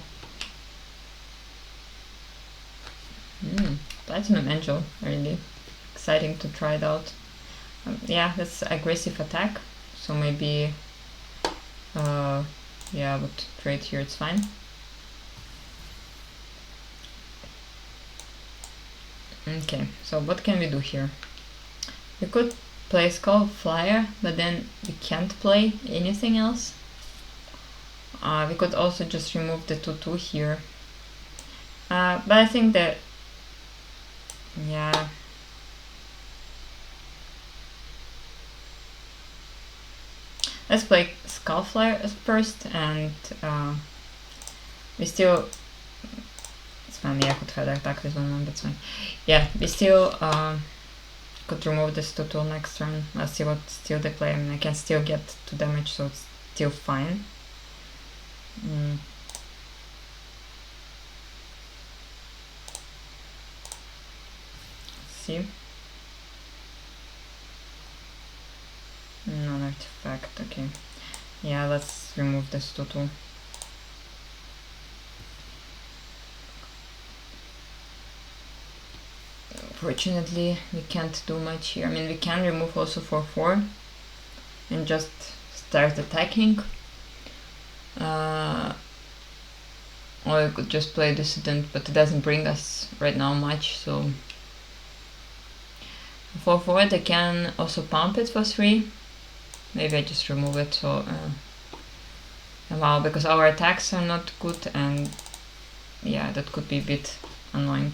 Platinum Angel, really exciting to try it out. Yeah, that's aggressive attack, so maybe yeah, I would trade here, it's fine. Okay, so what can we do here? We could play Skull Flyer, but then we can't play anything else. We could also just remove the 2/2 here. But I think that, yeah. Let's play Skull Flyer first, and we still, it's fine, yeah, I could have attack with 1/1, that's fine. Yeah, we still could remove this 2/2 next turn. Let's see what still they play. I mean, I can still get 2 damage, so it's still fine. Let's see. Non-artifact, okay. Yeah, let's remove this 2/2. Fortunately, we can't do much here. I mean, we can remove also for 4 and just start attacking. Or I could just play Dissident, but it doesn't bring us right now much, so... For forward I can also pump it for 3. Maybe I just remove it, so... wow, because our attacks are not good, and... yeah, that could be a bit annoying.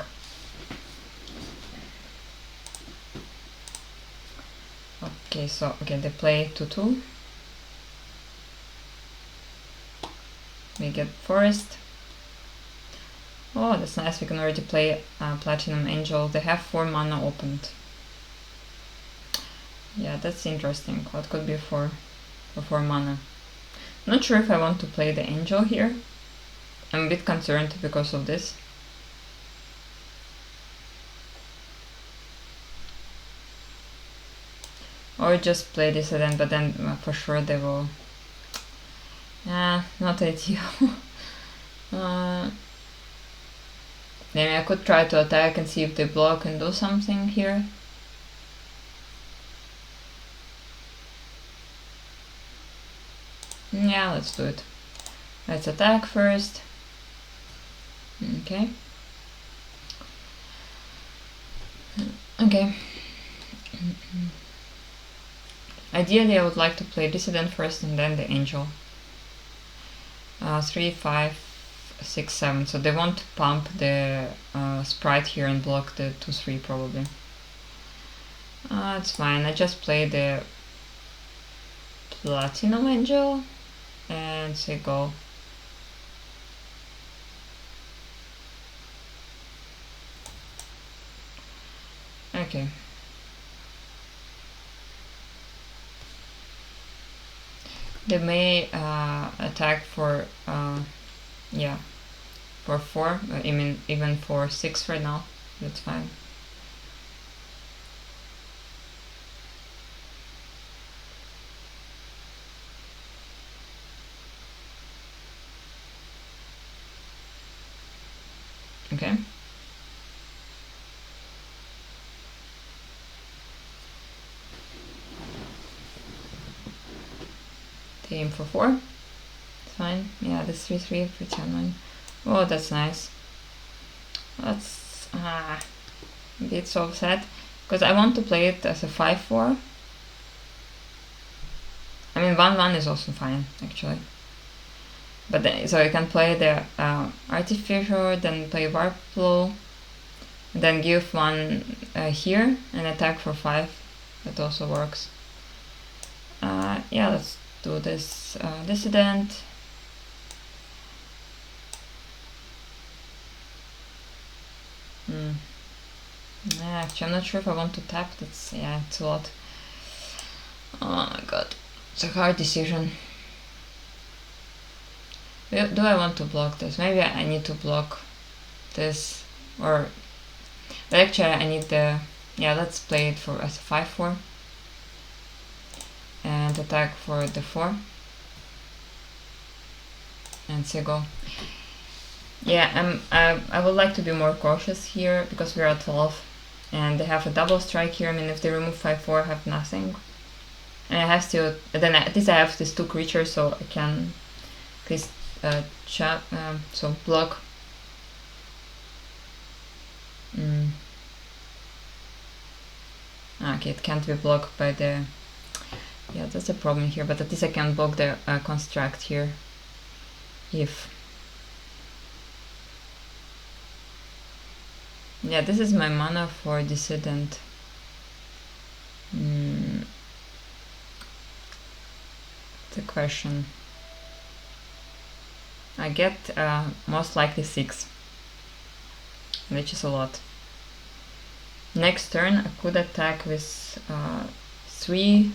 Okay, so okay, they play 2-2. We get Forest. Oh, that's nice, we can already play Platinum Angel. They have 4 mana opened. Yeah, that's interesting. What could be for 4 mana? Not sure if I want to play the Angel here. I'm a bit concerned because of this. Or just play this then, but then for sure they will... not ideal. Maybe I could try to attack and see if they block and do something here. Yeah, let's do it. Let's attack first. Okay. Okay. Ideally, I would like to play Dissident first and then the Angel. 3, 5, 6, 7. So they won't pump the Sprite here and block the 2-3 probably. It's fine. I just play the Platinum Angel and say go. Okay. They may attack for yeah, for 4. I mean even for 6 right now. That's fine. Okay. They aim for 4. It's fine. Yeah, this 3-3 for 10-9. Oh, that's nice. That's a bit so sad because I want to play it as a 5-4. I mean 1-1 is also fine actually. But then, so you can play the Artificer, then play Warp Blow, then give 1 here and attack for 5. That also works. Yeah, let's do this Dissident. Actually, I'm not sure if I want to tap. That's, yeah, it's a lot. Oh my god, it's a hard decision. Do I want to block this? Maybe I need to block this, or but actually I need the... yeah, let's play it for as a 5-4 and attack for the 4 and say go. Yeah, I would like to be more cautious here because we're at 12 and they have a double strike here. I mean, if they remove 5-4, I have nothing. And I have still... then at least I have these 2 creatures, so I can at least so block. Okay, it can't be blocked by the... yeah, that's a problem here, but at least I can block the construct here. If... yeah, this is my mana for Dissident. The question. I get most likely 6, which is a lot. Next turn I could attack with 3,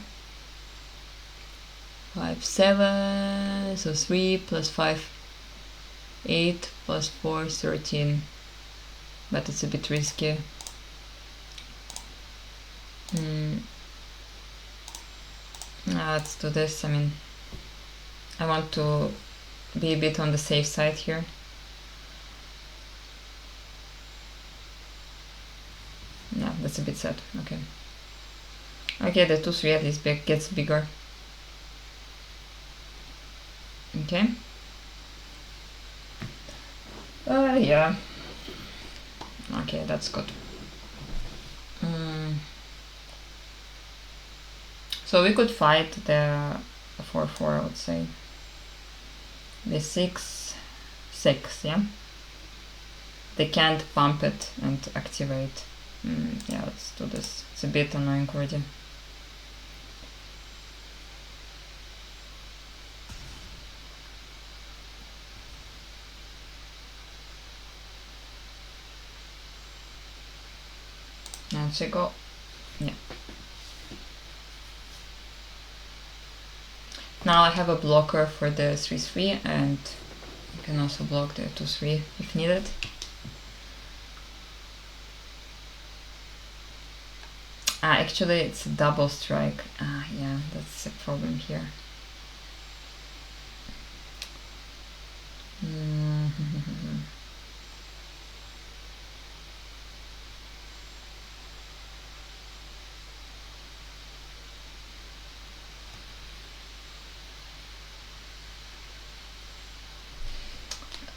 5, 7, so 3 plus 5, 8 plus 4, 13. But it's a bit risky. Let's do this. I mean, I want to be a bit on the safe side here. Yeah, that's a bit sad. Okay. Okay, the 2-3 at least gets bigger. Okay. Yeah. Okay, that's good. So we could fight the 4-4, I would say. The 6-6, yeah? They can't pump it and activate. Yeah, let's do this. It's a bit annoying already. And she go. Yeah. Now I have a blocker for the 3-3 and you can also block the 2-3 if needed. Actually it's a double strike. Yeah, that's a problem here.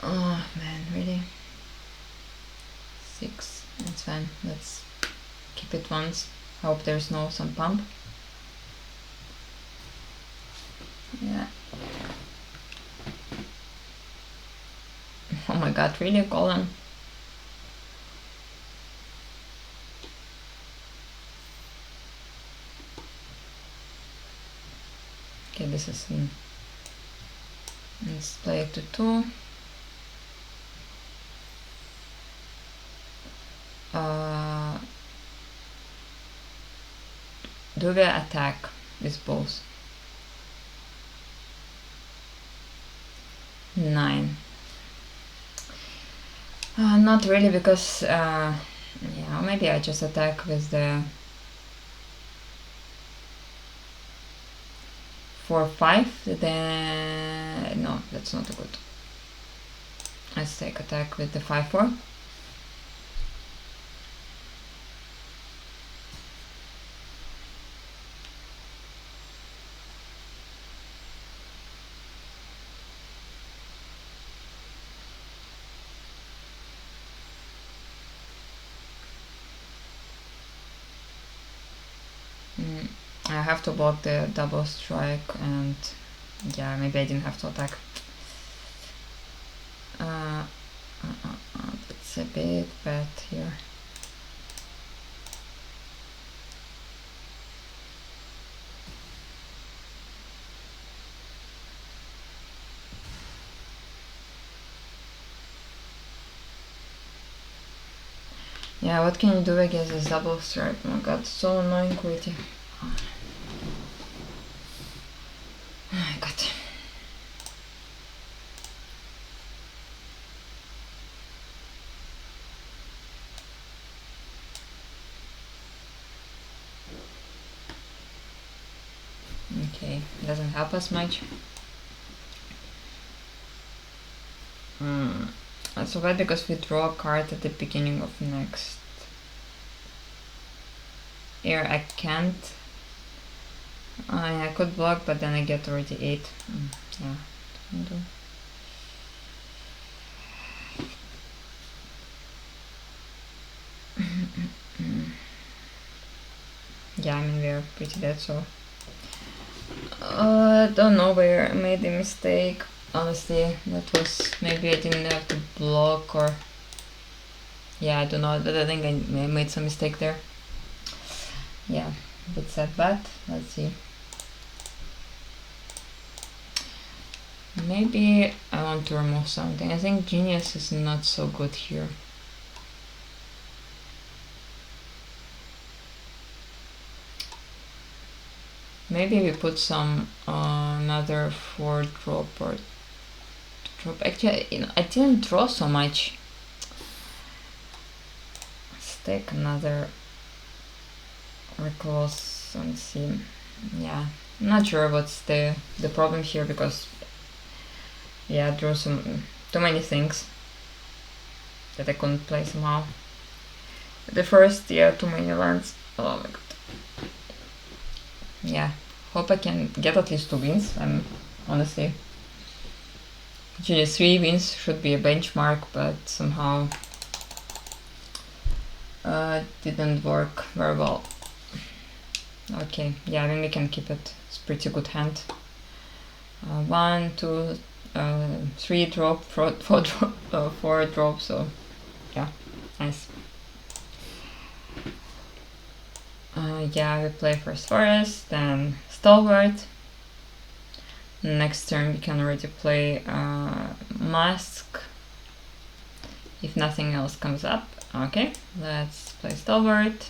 Oh man, really? 6, that's fine. Let's keep it once. Hope there's no some pump. Yeah. Oh my god, really, Colin? Okay, this is let's play it to 2. Do we attack with both? 9. Not really, because yeah, maybe I just attack with the 4-5. Then no, that's not good. Let's take attack with the 5-4. I have to block the double strike, and yeah, maybe I didn't have to attack. That's a bit bad here. Yeah, what can you do against this double strike? Oh my god, so annoying quality. Oh my god. Okay, doesn't help us much. That's so bad because we draw a card at the beginning of next. Here I can't. I could block, but then I get already 8. Yeah, do. Yeah, I mean we're pretty dead, so I don't know where I made the mistake. Honestly, that was, maybe I didn't have to block, or yeah, I don't know. I think I made some mistake there. Yeah, a bit sad, but let's see. Maybe I want to remove something. I think Genius is not so good here. Maybe we put some another 4 drop or drop. Actually, I didn't draw so much. Let's take another reclose and see. Yeah, I'm not sure what's the problem here, because yeah, I drew too many things that I couldn't play somehow. The first, yeah, too many lands. Oh my god. Yeah, hope I can get at least 2 wins. I'm honestly. Actually, 3 wins should be a benchmark, but somehow didn't work very well. Okay, yeah, I mean we can keep it. It's pretty good hand. 1, 2, 3 drop, 4 drop, 4 drop. So yeah, nice. Yeah, we play first Forest, then Stalwart. Next turn we can already play Mask if nothing else comes up. Okay, let's play Stalwart.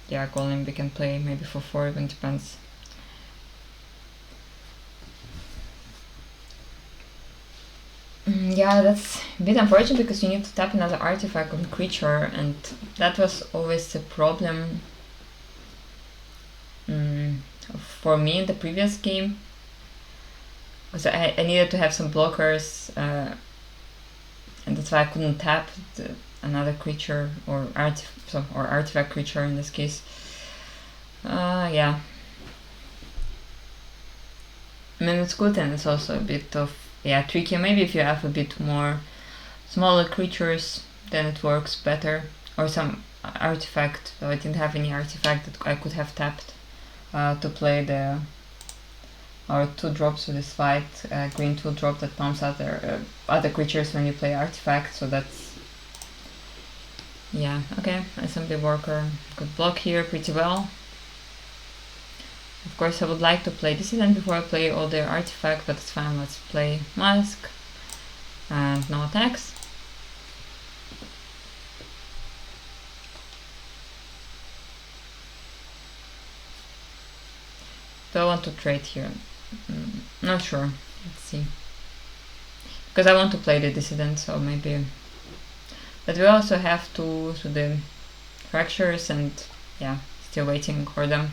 Yeah, Golem we can play maybe for 4, even depends. Yeah, that's a bit unfortunate because you need to tap another artifact on creature, and that was always the problem for me in the previous game. So I needed to have some blockers, and that's why I couldn't tap another creature or artifact creature in this case. Yeah. I mean, it's good, and it's also a bit of tricky. Maybe if you have a bit more smaller creatures, then it works better. Or some artifact. So I didn't have any artifact that I could have tapped to play the or 2 drops with this fight. Green 2 drop that pumps out other creatures when you play artifact. So that's okay. Assembly worker could block here pretty well. Of course, I would like to play Dissident before I play all the artifact, but it's fine. Let's play Mask and no attacks. Do I want to trade here? Not sure. Let's see. Because I want to play the Dissident, so maybe. But we also have to do the fractures, and yeah, still waiting for them.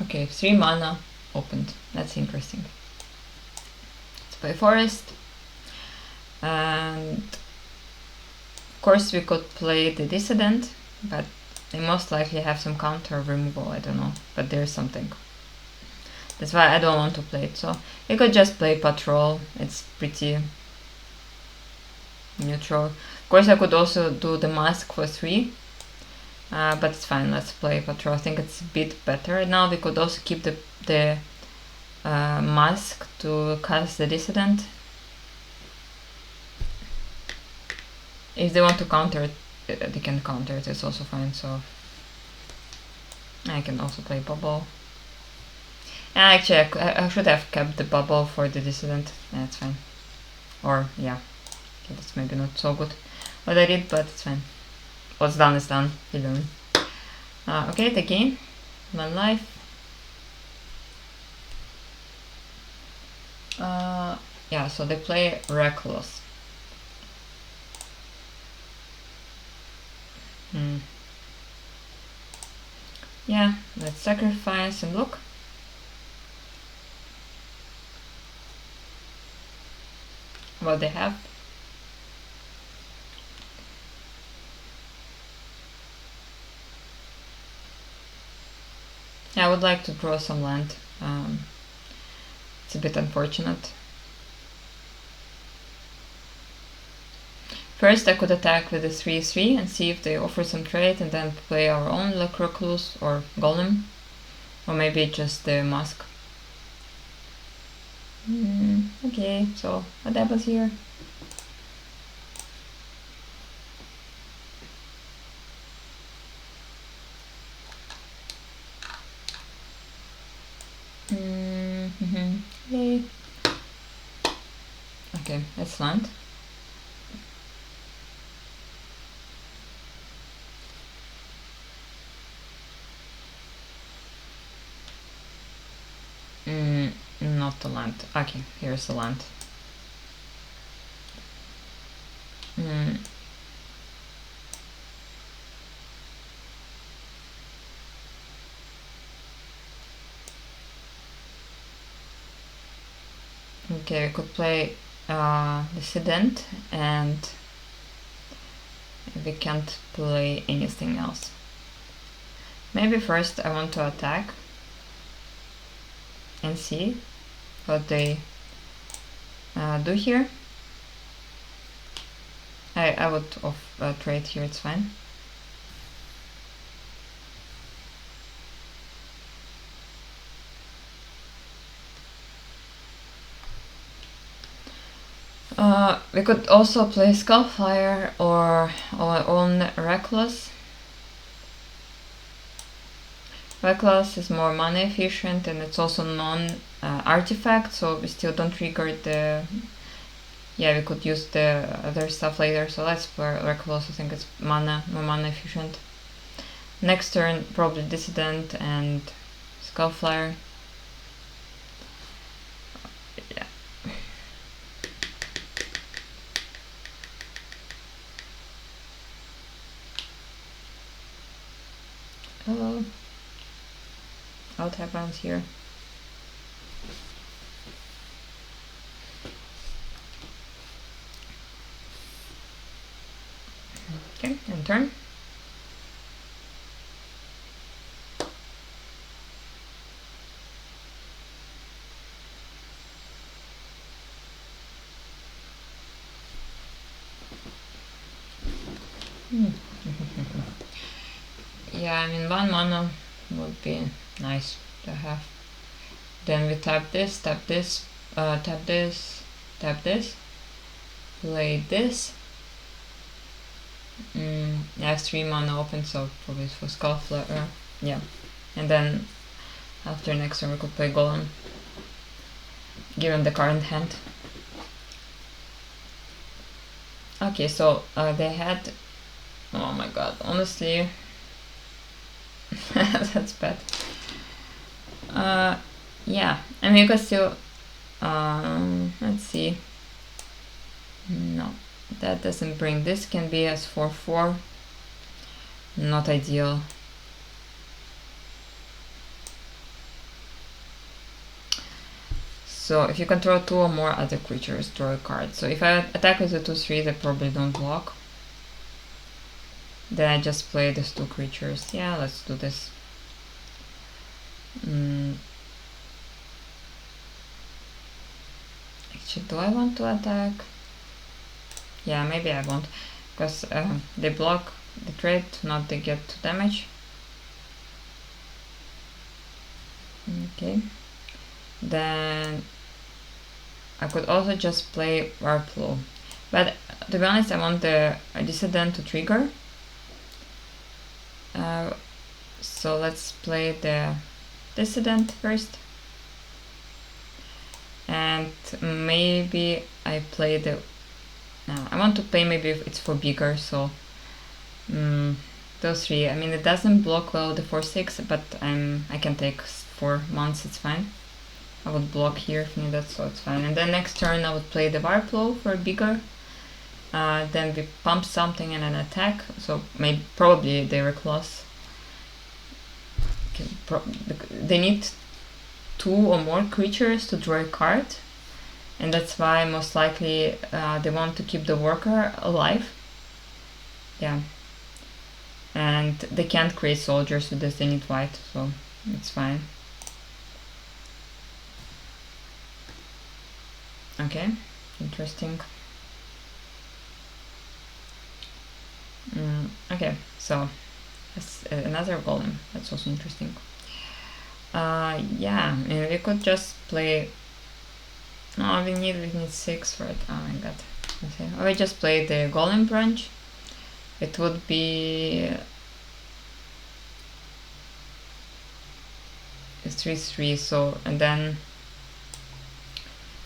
Okay, 3 mana opened. That's interesting. Let's play Forest. And of course we could play the Dissident, but they most likely have some counter removal, I don't know, but there's something. That's why I don't want to play it. So you could just play Patrol, it's pretty neutral. Of course I could also do the Mask for 3, but it's fine, let's play Patrol. I think it's a bit better. Now we could also keep the Mask to cast the Dissident. If they want to counter it, they can counter it, it's also fine, so I can also play Bubble. Actually, I should have kept the Bubble for the Dissident, that's fine. Or, yeah, okay, that's maybe not so good what I did, but it's fine. What's done is done, you learn. Okay, the game, 1 life. Yeah, so they play Reckless. Yeah, let's sacrifice and look. What they have. Yeah, I would like to draw some land. It's a bit unfortunate. First I could attack with a 3-3 and see if they offer some trade, and then play our own Recluse or Golem. Or maybe just the Mask. Okay, so what happens here? Yay. Okay, let's land. Not the land. Okay, here's the land. Okay, we could play Dissident, and we can't play anything else. Maybe first I want to attack and see what they do here. I would trade here, it's fine. We could also play Skullfire or our own Reckless. Reckless is more mana efficient and it's also non-artifact, so we still don't trigger the... Yeah, we could use the other stuff later, so let's play Reckless. I think it's more mana efficient. Next turn, probably Dissident and Skullfire. Yeah. Oh. What happens here? Okay, and turn. Yeah, I mean 1 mana would be nice to have. Then we tap this, tap this, tap this, tap this, play this. I have 3 mana open, so probably for Skullfire. Yeah, and then after next turn we could play Golem, given the current hand. Okay, so they had... Oh my god, honestly... That's bad. Yeah, I mean you can still... let's see. No, that doesn't bring... This can be as 4/4. Not ideal. So if you control 2 or more other creatures, draw a card. So if I attack with the 2/3, they probably don't block. Then I just play these 2 creatures. Yeah, let's do this. Actually, do I want to attack? Yeah, maybe I won't, because they block the trade, not they get damage. Okay. Then I could also just play Warplow. But to be honest, I want the Dissident to trigger. So let's play the Dissident first. And maybe I play the... I want to play maybe if it's for bigger, so... those 3. I mean, it doesn't block well the 4/6, but I can take 4 months, it's fine. I would block here if needed, so it's fine. And then next turn I would play the Warplow for bigger. Then we pump something and an attack, so maybe probably they were close. They need 2 or more creatures to draw a card, and that's why most likely they want to keep the worker alive. Yeah, and they can't create soldiers with this, they need white, so it's fine. Okay, interesting. Okay, so that's another golem. That's also interesting. Yeah, we could just play... No, we need 6 for it. Oh my god. Okay, or we just play the golem branch. It would be... It's 3/3, so... And then...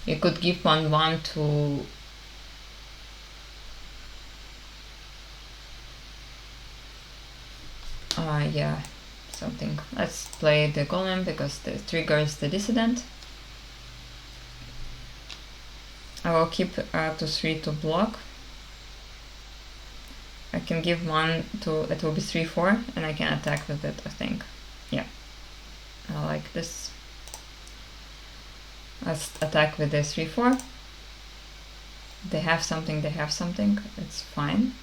You could give 1/1 to... yeah, something. Let's play the golem because it triggers the Dissident. I will keep to 3 to block. I can give 1 to... It will be 3/4 and I can attack with it, I think. Yeah, I like this. Let's attack with the 3/4. They have something, it's fine.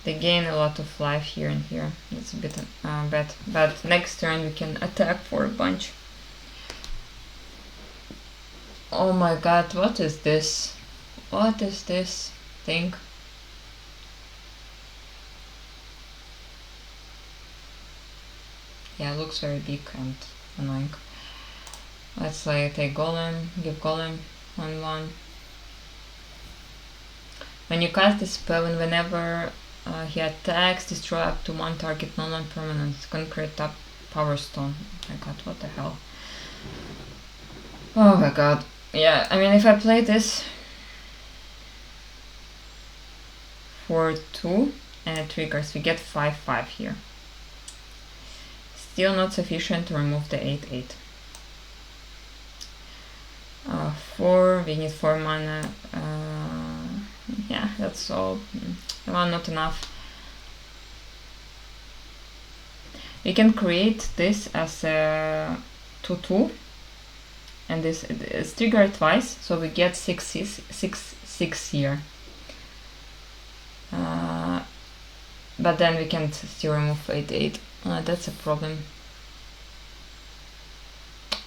They gain a lot of life here and here. It's a bit bad. But next turn we can attack for a bunch. Oh my god, what is this? What is this thing? Yeah, it looks very big and annoying. Let's take Golem, give Golem 1/1. When you cast this spell and whenever he attacks, destroy up to one target non-permanent. Concrete up Power Stone. Oh my god, what the hell? Oh my god. Yeah, I mean, if I play this for 2 and it triggers, we get 5/5 here. Still not sufficient to remove the 8/8. 4, we need 4 mana. Yeah, that's all. Well, not enough. We can create this as a 2/2, and this is triggered twice, so we get 6 here. But then we can still remove 8/8. That's a problem.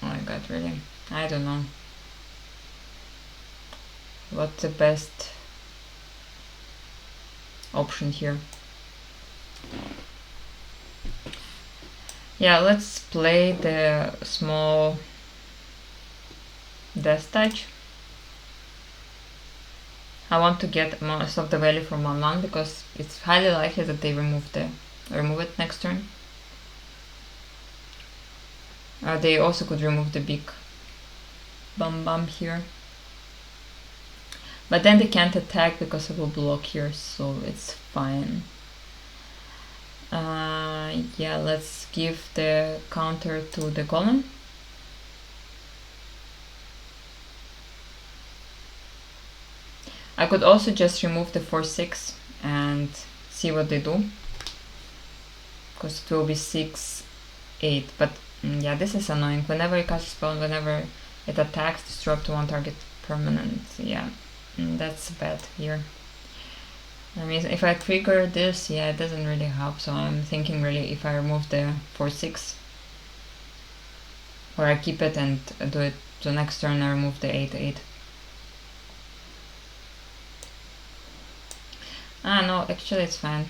Oh my god, really? I don't know. What's the best option here? Yeah, let's play the small Death Touch. I want to get most of the value from 1/1 because it's highly likely that they remove it next turn. They also could remove the big bum here. But then they can't attack because I will block here, so it's fine. Yeah, let's give the counter to the Golem. I could also just remove the 4/6 and see what they do, because it will be 6/8. But yeah, this is annoying. Whenever you cast a spell, whenever it attacks, destroy up to one target permanent. Yeah, that's bad here. I mean, if I trigger this, yeah, it doesn't really help. So I'm thinking really if I remove the 4/6, or I keep it and do it the next turn, I remove the 8/8. No, actually it's fine.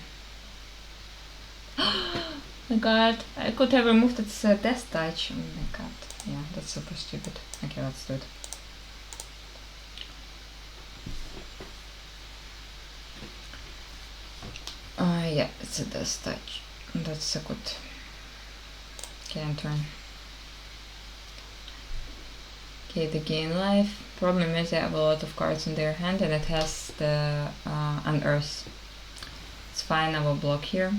Oh my god, I could have removed its Death Touch. Oh my god, yeah, that's super stupid. Okay, let's do it. Yeah, it's a Death Touch. That's a good turn. Okay, they gain life. Problem is they have a lot of cards in their hand and it has the Unearth. It's fine, I will block here.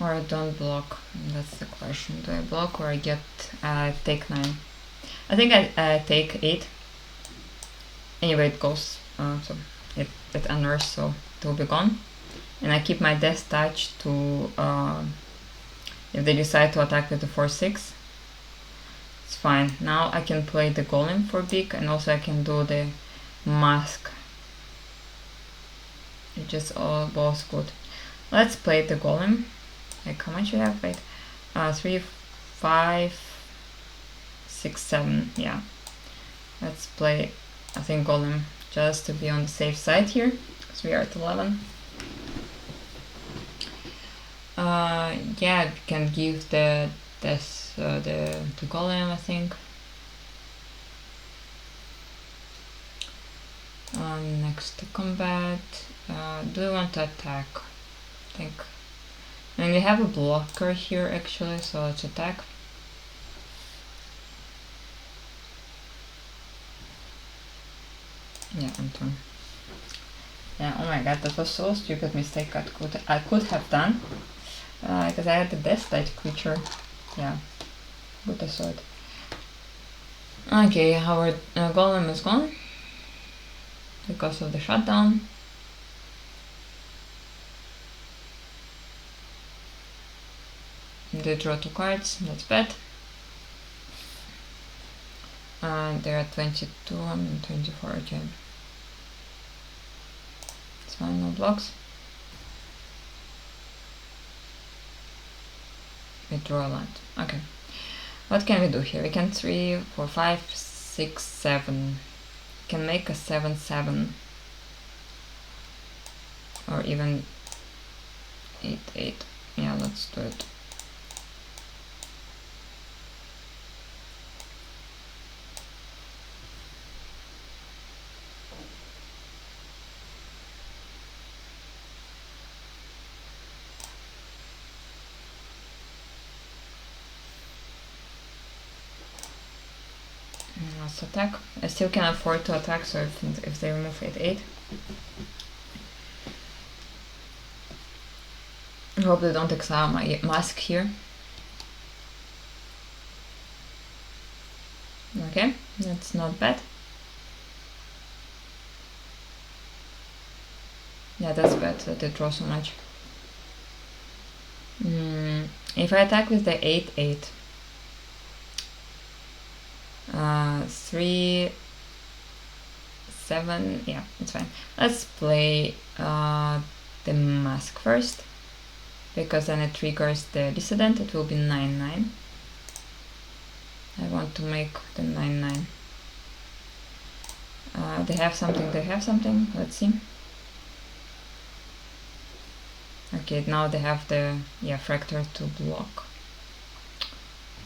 Or I don't block, that's the question. Do I block or I get take 9? I think I take 8. Anyway, it goes, so it unearths, so it will be gone. And I keep my Death Touch to, if they decide to attack with the 4/6, it's fine. Now I can play the Golem for big, and also I can do the Mask. It's just all both good. Let's play the Golem. Like, how much you have? Wait, 3, 5, 6, 7. Yeah, let's play, I think, Golem, just to be on the safe side here, because we are at 11. Yeah, we can give the Golem, I think. Next to combat. Do we want to attack? I think. And we have a blocker here actually, so let's attack. Yeah, end turn. Yeah, oh my god, that was so stupid mistake I could have done. Because I had the Death Touch creature. Yeah, good I saw it. Okay, our Golem is gone. because of the shutdown. They draw 2 cards, that's bad. They're at 22 and 24, okay. It's fine, no blocks. We draw a land, okay. What can we do here? We can 3, 4, 5, 6, 7. We can make a 7-7. Or even 8-8. Yeah, let's do it. Let's attack. I still can afford to attack, so if they remove 8-8. I hope they don't exile my mask here. Okay, that's not bad. Yeah, that's bad that they draw so much. If I attack with the 8-8, 3, 7, yeah, it's fine. Let's play the mask first, because then it triggers the dissident. It will be 9-9. I want to make the 9-9. They have something, let's see. Okay, now they have the fractor to block.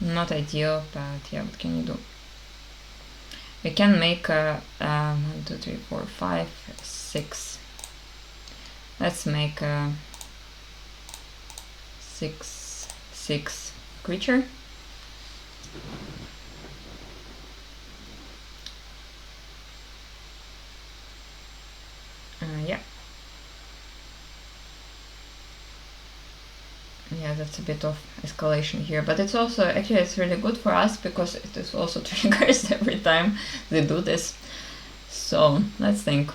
Not ideal, but yeah, what can you do? We can make a 1, 2, 3, 4, 5, 6. Let's make a 6/6 creature. Yeah, that's a bit of escalation here, but it's also actually it's really good for us because it is also triggers every time they do this. So let's think.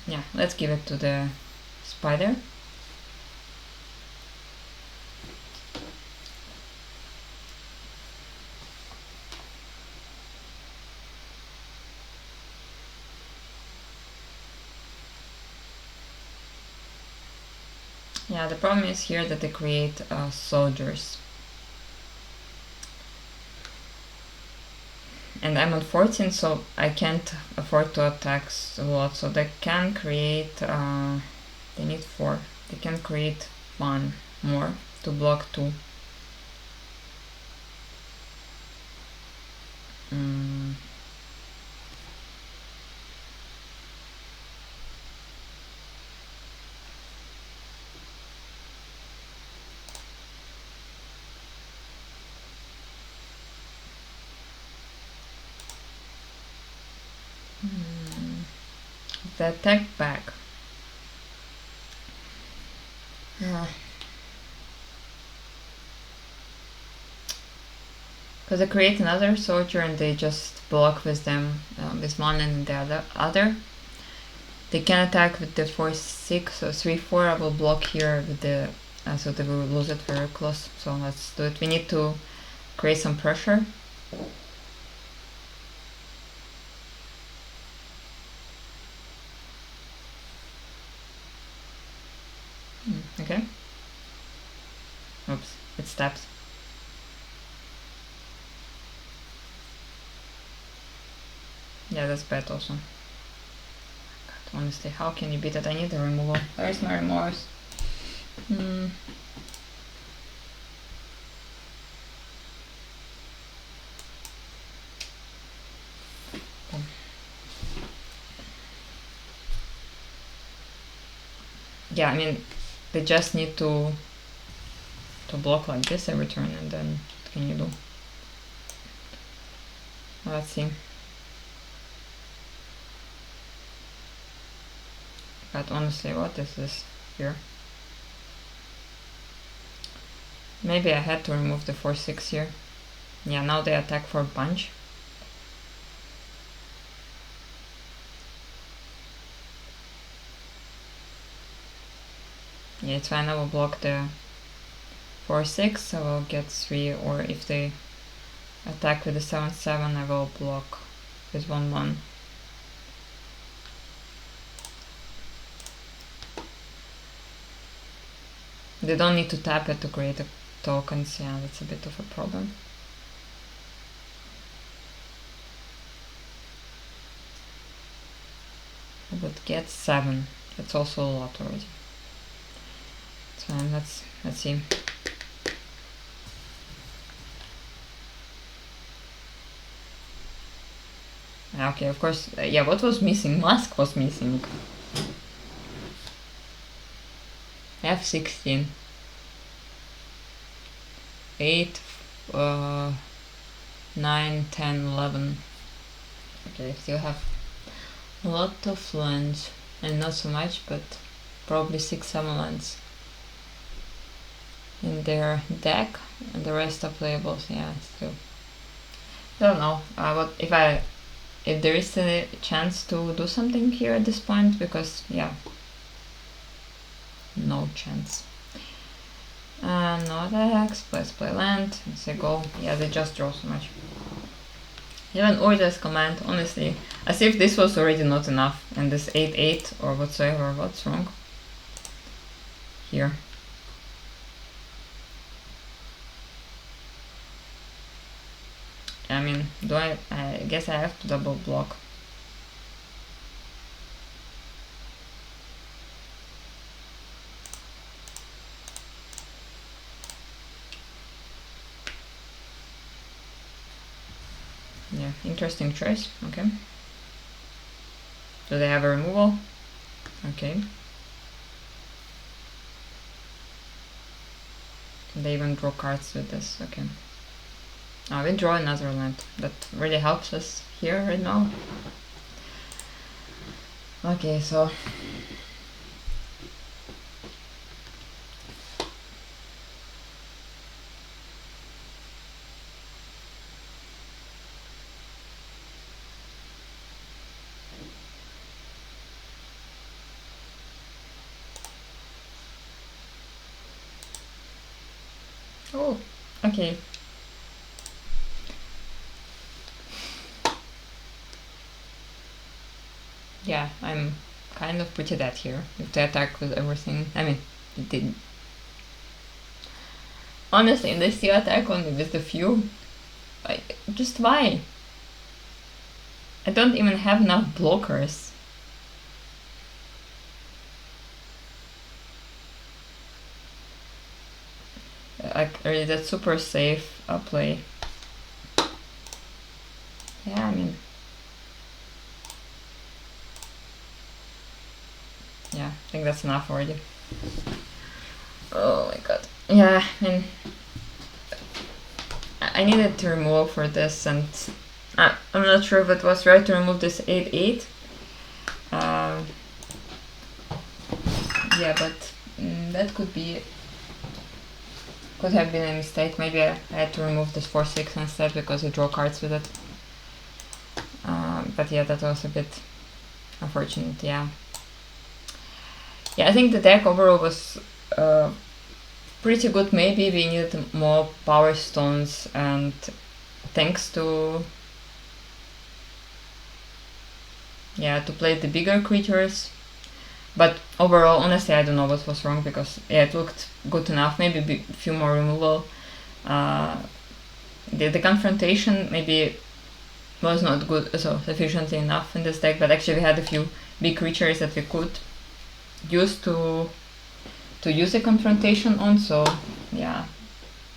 Yeah, let's give it to the spider. Yeah, the problem is here that they create soldiers. And I'm on 14, so I can't afford to attack a lot. So they can create, they need 4. They can create 1 more to block 2. The attack back. Because they create another soldier and they just block with them, with one and the other. They can attack with the 4/6, so 3/4. I will block here with the, so they will lose it very close. So let's do it. We need to create some pressure. Okay. Oops, it steps. Yeah, that's bad also. God, honestly, how can you beat it? I need the removal. Where's my remorse? Yeah, I mean, they just need to block like this every turn, and then what can you do? Let's see. But honestly, what is this here? Maybe I had to remove the 4/6 here. yeah, now they attack for punch. Yeah, it's fine. I will block the 4/6. I will get 3, or if they attack with the 7/7, I will block with 1/1. They don't need to tap it to create a tokens. Yeah, that's a bit of a problem. But get 7. That's also a lot already. It's fine. Let's see. Okay, of course. Yeah, what was missing? Mask was missing. F16. 8, 9, 10, 11. Okay, still have a lot of lands, and not so much, but probably 6-7 lands in their deck, and the rest are playables. Yeah, still don't know what if there is a chance to do something here at this point, because yeah, no chance. No attacks, let's play land, let's say go. Yeah, they just draw so much. Even Order's command, honestly, as if this was already not enough, and this 8/8 or whatsoever, what's wrong here? I mean, I guess I have to double block. Yeah, interesting choice. Okay. Do they have a removal? Okay. They even draw cards with this. Okay. Now we draw another land. That really helps us here right now. Okay, so oh, okay. Yeah, I'm kind of pretty dead here. If they attack with everything, I mean, it didn't. Honestly, they still attack only with the few. Just why? I don't even have enough blockers. Like, really, that's super safe play. Yeah, I mean, yeah, I think that's enough already. Oh my god. Yeah, I mean, I needed to remove for this, and I'm not sure if it was right to remove this 8/8. Yeah, but that could have been a mistake. Maybe I had to remove this 4/6 instead, because I draw cards with it. But yeah, that was a bit unfortunate. Yeah. Yeah, I think the deck overall was pretty good. Maybe we needed more power stones, and thanks to play the bigger creatures. But overall, honestly, I don't know what was wrong, because yeah, it looked good enough. Maybe a few more removal. The confrontation maybe was not good, so sufficiently enough in this deck. But actually, we had a few big creatures that we could use to use a confrontation on. So yeah,